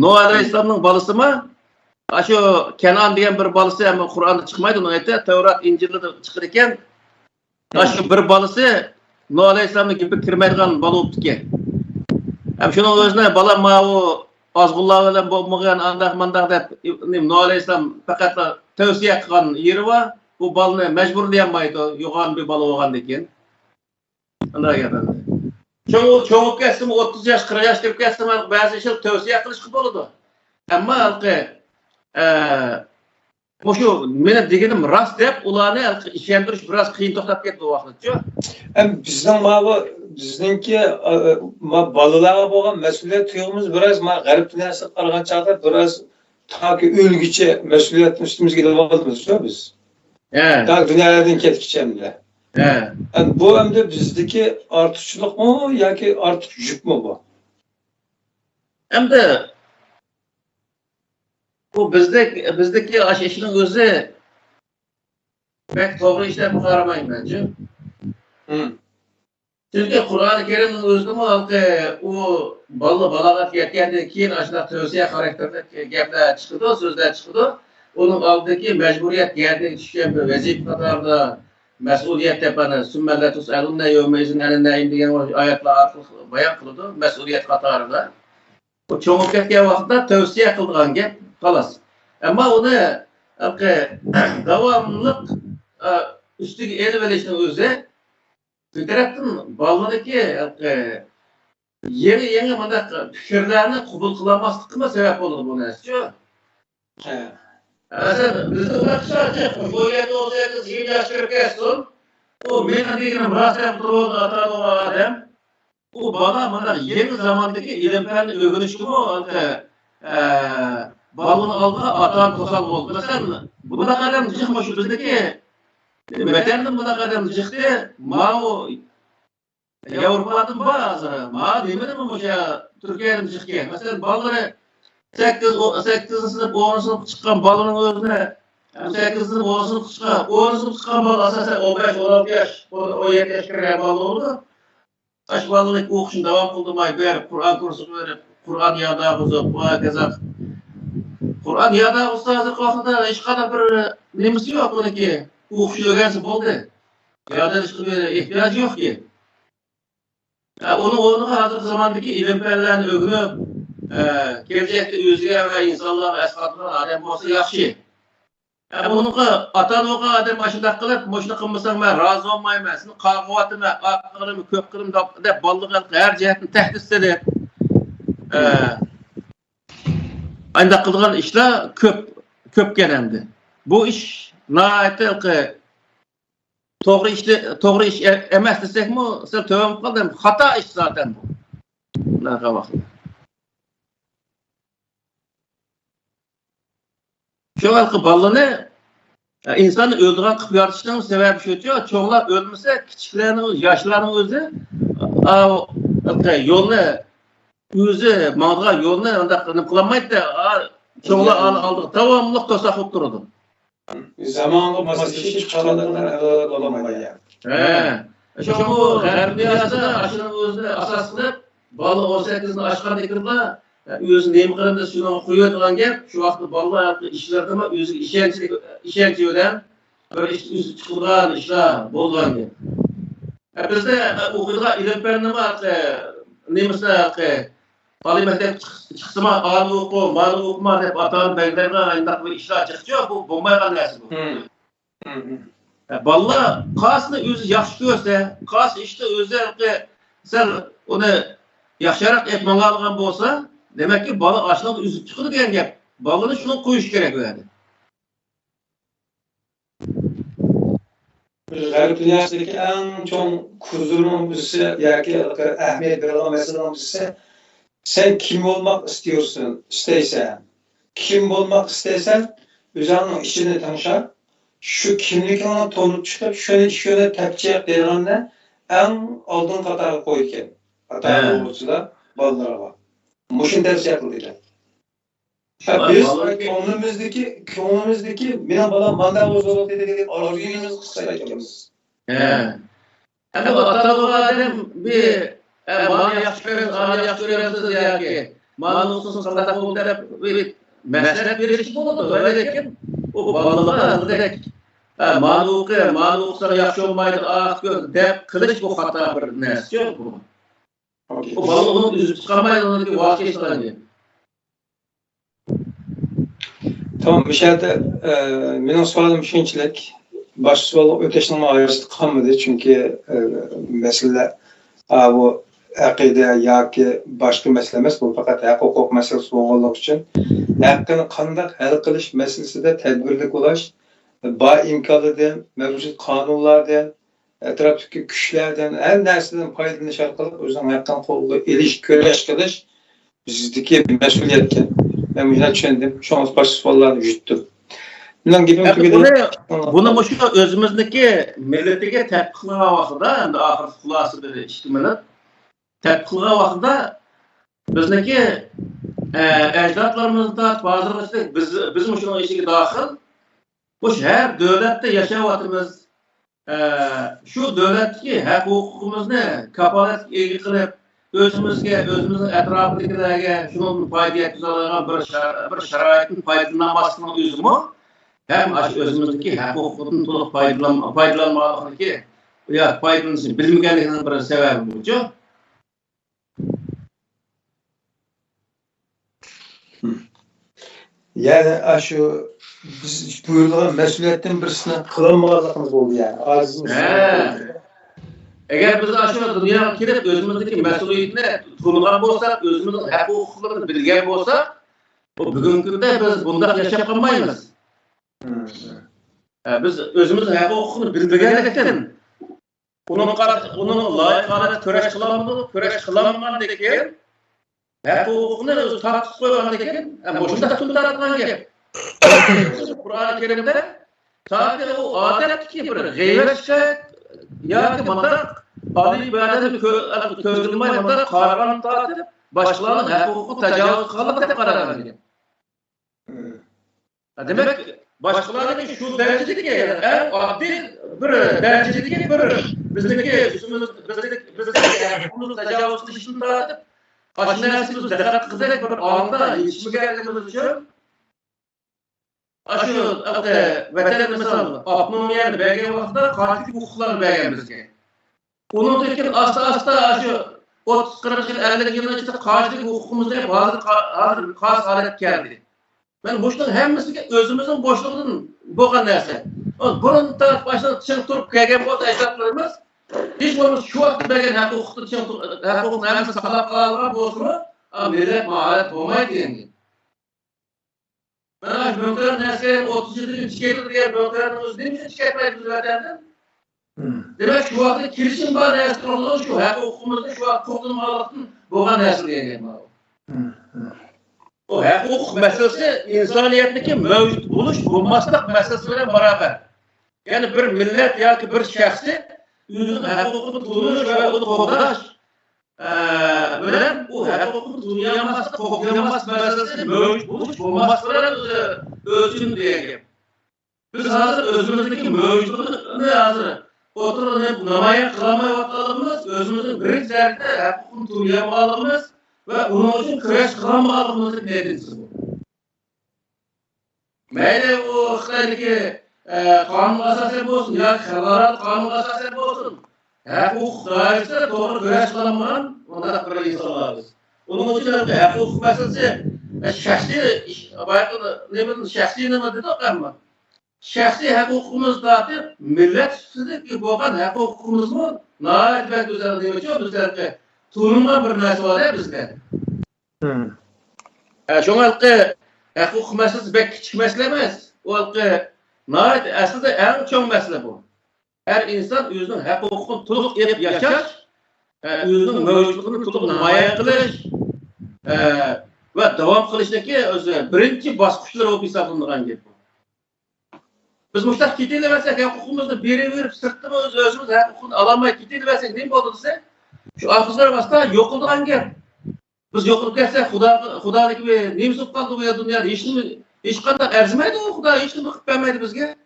Nuh alayhissalomning bolasimi, shu Kanon degan bir bolasi ham Qur'onda chiqmaydi, uni aytadi, Tavrat, Injilda chiqar ekan. Shu bir bolasi Nuh alayhissalomning gibi kirmaydigan bola bo'libdi. Ham shuning o'zini bola u azgullar bilen bolmagan andak mandak dep Nuh Aleyhisselam fakat tavsiye kılgan yeri var. Bu balını mecburlayamaydı. Yoğan bir balı olgan ekan. Anday gapadi. Çoğup kestim 30 yaş 40 yaş dep kestim bazı şey tavsiye kılışkı boludu. Ama halkı şu meni degenim rast dep ularni işendirish biraz qiyin to'xtab ketdi o vaqtda. Bizningki bolalarga bo'lgan mas'uliyat tuyg'umiz biroz g'arb dunyosiga qaragan chog'da biroz toki o'lgicha mas'uliyatni ustimizga ilib oldimiz-ku biz. Toki dunyodan ketkichanda. Bu endi bizdagi ortiqchilikmi yoki ortiq yukmi bu? Endi bu bizdeki işin özü pek doğru işler qaramayman bence. Çünkü Kur'an-ı Kerim'in özünü halkı o balagat yetkendan keyin aşılar tavsiye karakterdeki gaplar çıkıdı, sözler çıkıdı. Onun aldaki mecburiyet yerden düşen bir vazif kadarda mesuliyet yapanı sümmelle tus'alunne yevmeyizin elinneyin diyen ayetler artık bayan kıldı. Mesuliyet kadarında. O çoğunluk ketken vakitte tavsiye kıldıgan gap kalas. Ama onu devamlılık üstüki el verişinin özü bir taraftan balındaki yeni mandak fikirlerini kabul kılamaslıkına sebep olur bu nesçi. Mesela bizde uğraşacak, bu yerde olsaydınız 20 yaş kırık kestin, o benim diyeceğim rastlayıp duruyor atan o adam, o bana mandak yeni zamandaki ilimlerini övünüş gibi balını aldı, atan tosal oldu. Mesela buna kadar çıkma şu bizdeki metanın buna kadar çıktı, o Avrupa'nın bazı, demedim mi bu şey Türkiye'nin çıktı. Mesela balları 8 sınıf 10 sınıf çıkan balının özüne 8 sınıf 10 sınıf çıkan bal asasen 15-16 yaş 17 yaş kırıya balı oldu. Aş balını okuşun devam kıldırmayı verip Kur'an kursu verip Kur'an yada bozup Kur'an yada ustazı kalkında hiç kadar bir nemisi yok bunu ki okuşu öğrensin oldu. Yada hiç ihtiyacı yok ki. Onu hazır zamandaki ilimperlerini övünüp gelecekte özgür ve insanlar esnaflar adam olsa yaxşı. Onun atan oğa adam başında kılıp, boşuna kılmasan ben razı olmayayım. Senin kavgatımı, akılımı, köp kılım da ballığı her cihetin tehdit istedi. Aynı kıldığın işler köp gelemdi. Bu iş nahayet doğru iş emez desek mi? Sen tövbe kaldım. Hata iş zaten bu. Ne kadar şu halkı balını insanı öldüren kıpyartışının sebebi şu diyor. Çoğunlar ölmese küçüklerinin, yaşlıların özü yolunu özü, mağdura yolunu kılamaydı da çoğunlar aldık. Devamlılık tosakıp durdu. Zamanlı masajı çıkanlardan olamaydı yani. Şu bu G'arb dünyasında aşının özünü asas kılıp balı 18'ini aşkan ekirler özü neymi kılında şunu koyuyordugan gap şu vaqtda balla işlerde mi özü işençi öden böyle üstü çıkılgan işler bolgan gap. Bizde okuyduğu ilimperni var nemisine Bali mektep çıksıma alı oku, malı okuma dep atan belgelerine ayındaki bir işler çıkıyor. Bu bombaygan nersi bu. Balla kasını özü yaxşı görse, kas işte özellikle sen onu yaşarak etmeni algan bolsa, demek ki balı aşağıda üzüp çıkıdı diyen gap. Balını şunu koyuş gerek öyle. G'arb dünyasındaki en çok kuzurumun birisi, yoki ahmiyet verilen meselenin birisi, sen kim olmak isteysen, kim olmak isteysen, özünün işini tanışar, şu kimlikini tonup çıkıp, şöyle tepçiye deyilende en aldığın katara koyurken, katara olursa da ballara var. Muşun tersi yapıldıydı. Biz könlümüzdeki benim balam mandal bozuluk dedik, arzuyumuz kısayacağımız. Ama atalığa dedim bir bana yaxşı görüyorsunuz ya ki bana olsun saldak oldu derip mesele bir iş oldu. Öyle dedim. O balığa dedik. Bana olsa yaxşı olmaydı dep kılıç bu hata bir nesçi bu. O balığın üzüp çıkamaydı onu bir vahşi işlendi. Tamam, bir şeyde benim sorum şunçilik. Başka soru öteşinin arasında kalmadı çünkü mesele bu akide yoki başka mesele emas, bu faqat hukuk meselesi bo'lganligi uchun haqqini qanday hal qilish masalasida tadbirli bo'lish, bor imkonlardan, mavjud qonunlardan, atrofdagi kuchlardan, har narsadan foydalanish orqali o'zining haqqini qo'lga olish, kurash qilish bizdagi mas'uliyatga. Ben bunu düşündüm. Şu an başka sorularını yuttum. Bundan gibi bunu şu özümüzdeki milletiga tatbiqlagan vaqtida, endi oxir xulosada ishtimini tatbiqlagan vaqtida bizniki ajdodlarimizda hozirgacha biz shunga ichiga daxil bu har davlatda yashayotimiz, shu davlatdagi haq huquqimizni kafolatga ega qilib özümüzün etrafındakilerge şunun fayda etkilerine bir şaraitin faydalanmasının özümü hem özümüzdeki hak hukukun to'liq faydalanmalıqdaki ya faydalanışını bilmegenliğinin bir sebebi bu. Yani şu biz buyurulan mesuliyetin birisini kılamaganligimiz oldu yani. Arzumuz. Eğer biz aşağı dünyaya kirip özümüzdeki mesuliyetini tanıgan bolsak, özümüzün hak hukuklarını bilgen bolsak, bugünkü günde biz bunda yaşap kalmayız. Biz özümüzün hak hukukunu bilmegenlikten, onun layıklarına töreş kılamamalıkken, hak hukukunu özü tartışıp koymalıkken, boşunda tutarılan gep. Kur'an-ı Kerim'de sadece o adetki bir gıybet şayet, ya ki mandak Ali ibadet közülmay mandak kararan tatip başkalarının hak hukuku tecavüz kalıp hep karar veriyor. Demek başkalarının şu derecelik ki en adil bir derecelik ki bir bizdeki bunu tecavüz dışında tatip aşinasımız dikkat kızarak bir anda yetişme geldiğimiz için aşı vətən mesela Abnumiyəni bəgən vaxtda qatil hukuklarını bəgən bizge. Onun tekin asta aşı 30-40 yıl 50 yılın içinde qatil hukukumuzda hep hazır qas alet geldi. Ben boşluğun hemisi özümüzün boşluğunun boğan nərsə. Bunun taraf başına çın turup bəgən bolsa eşatlarımız hiç olmuş şu vaxt bəgən hak hukukun hemisi saqlap qalanlar bolsun millet maharet olmayı deyin. Ben Bönkler'in eski 37 gün şikayet diye Bönkler'in özünü mi şikayet etmeyip düzeltenden? Demek şu vakti kirişin var eski olduğu şu, hep hukukumuzda şu vakti toplumlarının boğan eski diyeceğim abi. O hep hukuk meselesi insaniyetindeki mevcut buluş, bulmazlık meselesiyle beraber. Yani bir millet ya ki bir şahsi yüzün hep hukukunu tutuluş ve onu kodaş böyle bu hak hukukun duyamaz, koklayamaz meselesi mevcut buluş bulmaz bilen özün diyeceğim. Biz hazır özümüzdeki mevcutluğunu hazır oturup namaya kılamaya vatanımız özümüzün birinci derde hak hukukun duyamalımız ve onun için kreş kılamalımızın nedeniz bu. Meyle o ki kanun asasen olsun ya xelarat kanun asasen olsun. Hak hukuk dairesi doğru kreş kılamayan onda da bir insanlarız. Onun için hak hukuk meselesi şahsi neme dedi ama şahsi hak hukukumuz dağıtır millet sizlik boğan hak hukukumuz mu? Nâet ve güzel diyor bizlerce turunma bir nesi var ya bizde. Şu halkı hak hukuk meselesi pek küçük mesele emez. O halkı nâet aslında en çok mesele bu. Her insan özünün hak hukukunu tuluq edip yaşar, özünün mevcutluğunu tuluq namaya kılış ve devam kılıştaki özü birinci baskıçlar olup hesaplanılan gibi. Biz müştak kitilemezsek hak hukukumuzu verip sırtımı özümüz hak hukukunu alamayıp kitilemezsek neyim oldu size? Şu ahızlar vasıta yok olduran gel. Biz yok olup gelsek Huda'daki bir neyimiz kaldı bu ya dünyada hiç kadar erzimeydi o Huda, hiç kim bakıp vermeydi bizge.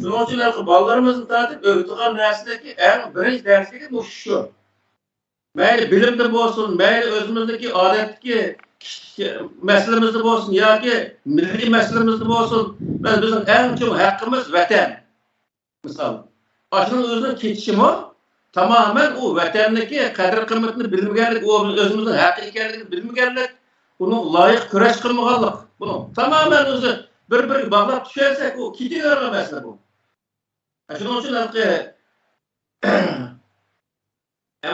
Şunun için ballarımızın tatip öğütülen dersideki en birinci dersideki bu şu. Meyli bilimde olsun, meyli özümüzdeki adetki meselemizde olsun, ya ki milli meselemizde olsun, bizim en çok hakkımız vatan. Misal, aşının özünün keçişimi tamamen o vatandaki kadir kıymetini bilmegenlik, o özümüzün hakikiyetligi bilmegenlik, bunu layık küreş kılmaganlık. Bunu tamamen özü bir bağlap düşersek o kitiyor mesela bu. Şunun için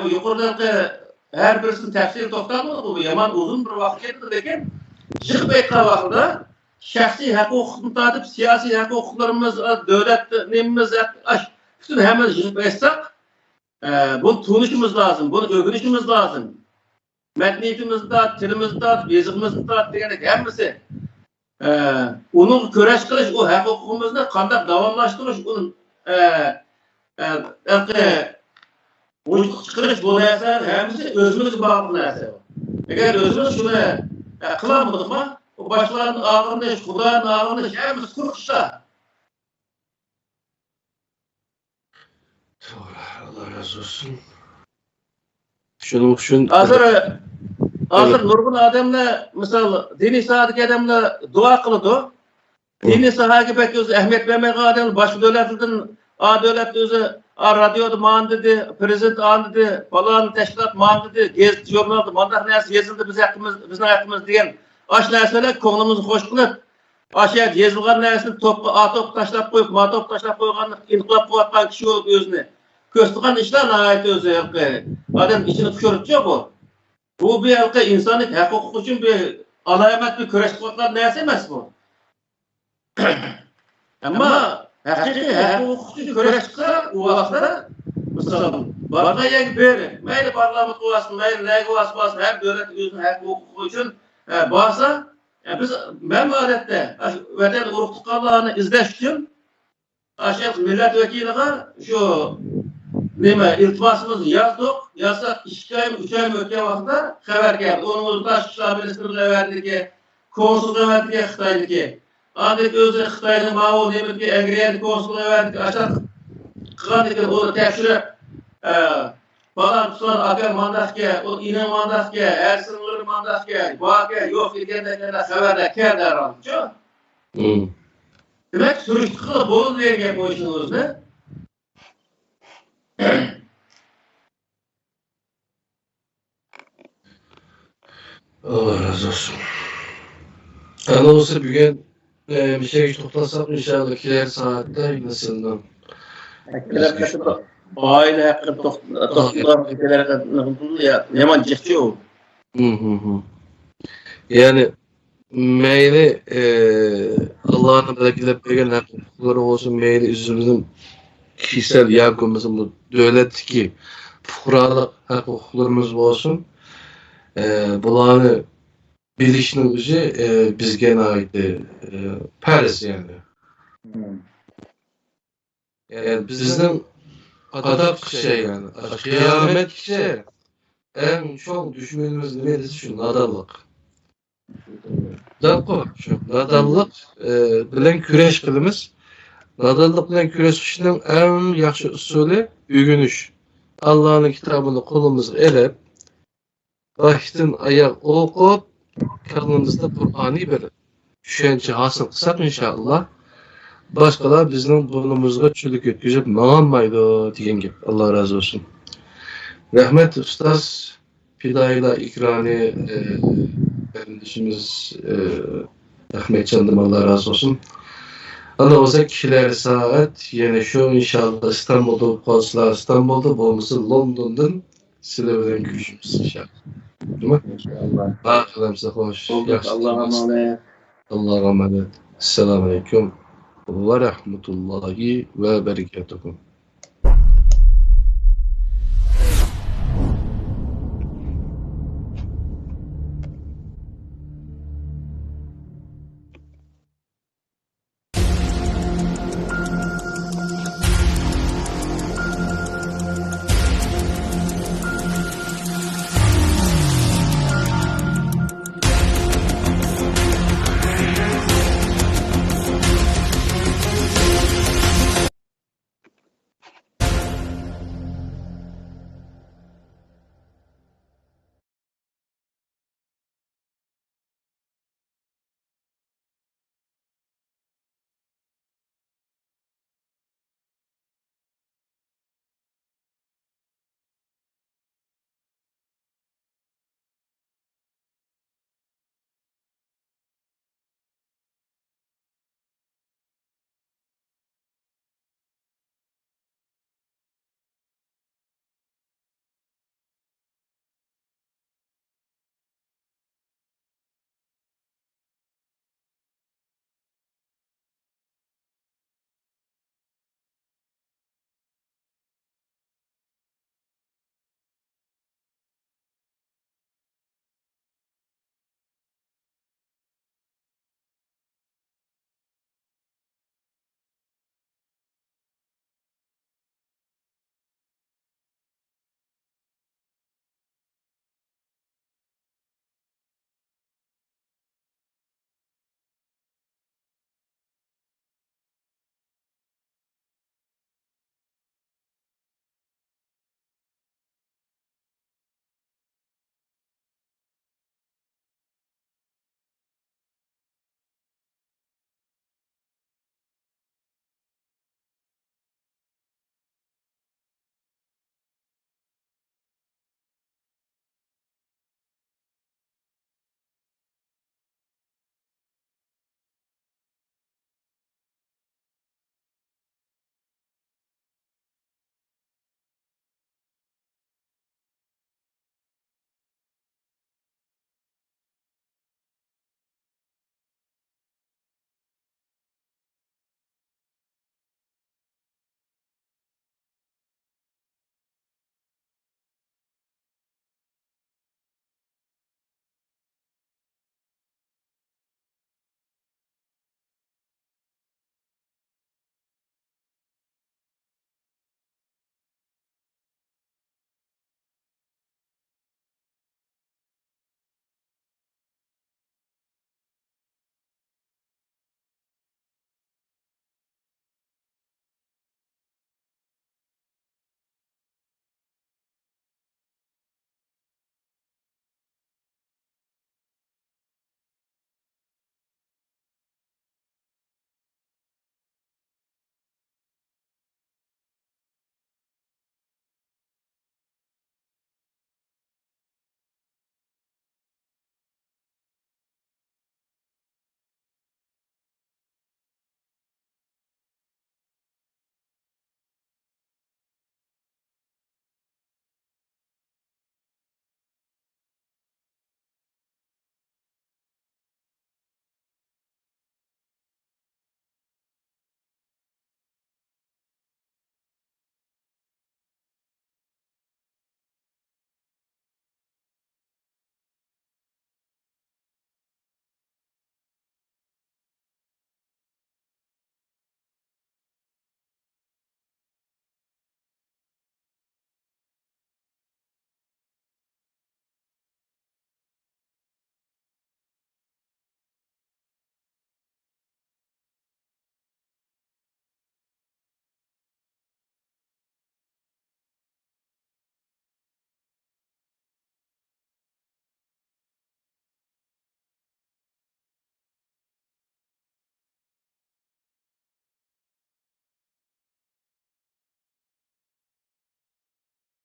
bu yukarıdaki her birisinin tefsiri toxtalmadı, bu yaman uzun bir vaqt ketdi lekin çıkıp aytgan vaqtida şahsiy hukukni tatib, siyosiy hukuklarimiz, davlat nemimiz, bütün hemen çıkıp aytsak, bunu tunuşumuz lazım, bunu öğrenişimiz lazım. Metniyetimizde, tilimizde, yazımızda degenek hemmisi onu köreş kılış, o hukukumuzni qanday davamlashtirish, onun Uçuk çıkırış bu narsa hemisi özümüz bağlı narsa. Eğer özümüz şunu kılamadık mı, o başkalarının ağırını, Kuday'ın ağırını hemisi kurukuşta. Allah razı olsun. Şunun için... Hazır nurgun adamla, misal, dini sahadaki adamla dua kılıdı. Dini sahadaki pek özü ehmet vermek adamla, başka devletlerden devlet özü radyoda man dedi, prezident an dedi, falan teşkilat man dedi, gezdi, jurnalda mandak neresi yazıldı bizim hakkımız diyen aş nerseler konuğumuzu hoş kılıp, aşağıya yazılgan neresini top taşlap koyup, matop taşlap koyganlık, inkılap koyatkan kişi olup özünü. Köstükan işler ait özü. Adam içini tükürtüyor bu. Bu bir insanlık hukuk için bir alamet bir köreş koyatlar neresi emez bu. Ama hakiki hukuk için köreş kısa o vaxtda mesela barda yer böyle. Meyli parlament olsun, meyli neygi olsun, her devlet özünün hukuku için basa biz memlekette vatan uruktuqlarını izleş için aşağı milletvekiliga şu nima iltimasımızı yazsak 2 ay 3 ay ötken vaqtda xabar geldi. Onun Tashqi ishlar ministrligiga verdiki, konsulga verdiki Xitoyniki. Andik özü Xitoyning ma'lum nemiki Angliyaning konsulga verdiki, aşağı qilgandiki onu tekshirib falan tutan aka mandaqga, o ina mandaqga, ersinlar mandaqga, boqa yo'q ekendeklarga xabarlar keldi aramcha. Demek surishti qilib bo'ldi degan gap bo'lishini o'zida. Allah razı olsun. Yani olsa bugün bir şey toplasak inşallah kiler saatte nasıldan. Aile hakkı toxtular ya hemen çıkıyor. Yani meyli Allah'ın belki peygamber hakları olsun, meyli üzümüzün kişisel yakımızın bu devletteki fukralık hukuklarımız olsun. Bularını bilişinin özü bizge ait Paris yani. Yani bizden adap şey yani. Kıyamet şey en çok düşmanımız neresi şu nadallık. Şu nadallık bilen küreş kılımız. Nadallık bilen küreşişinin en yaxşı usulü ügünüş. Allah'ın kitabını kolumuz elep baştan ayak okup karnımızda Kur'an'ı bir düşünce hasıl kılsak inşallah başkalar bizim burnumuzda çürük ötküzüp mağanmaydı diyen gibi. Allah razı olsun. Rahmet Ustaz Fidayla İkrani kardeşimiz Ahmet Can'dım Allah razı olsun. Allah olsa kişiler saat yine şu inşallah İstanbul'da kalsılar İstanbul'da bulması London'dan size bilen görüşümüz inşallah. Değil mi? İnşallah. Ahiramıza hoş. Allah'a emanet. Allah'a emanet. Esselamu Aleyküm ve Rahmetullahi ve Berekatuhu.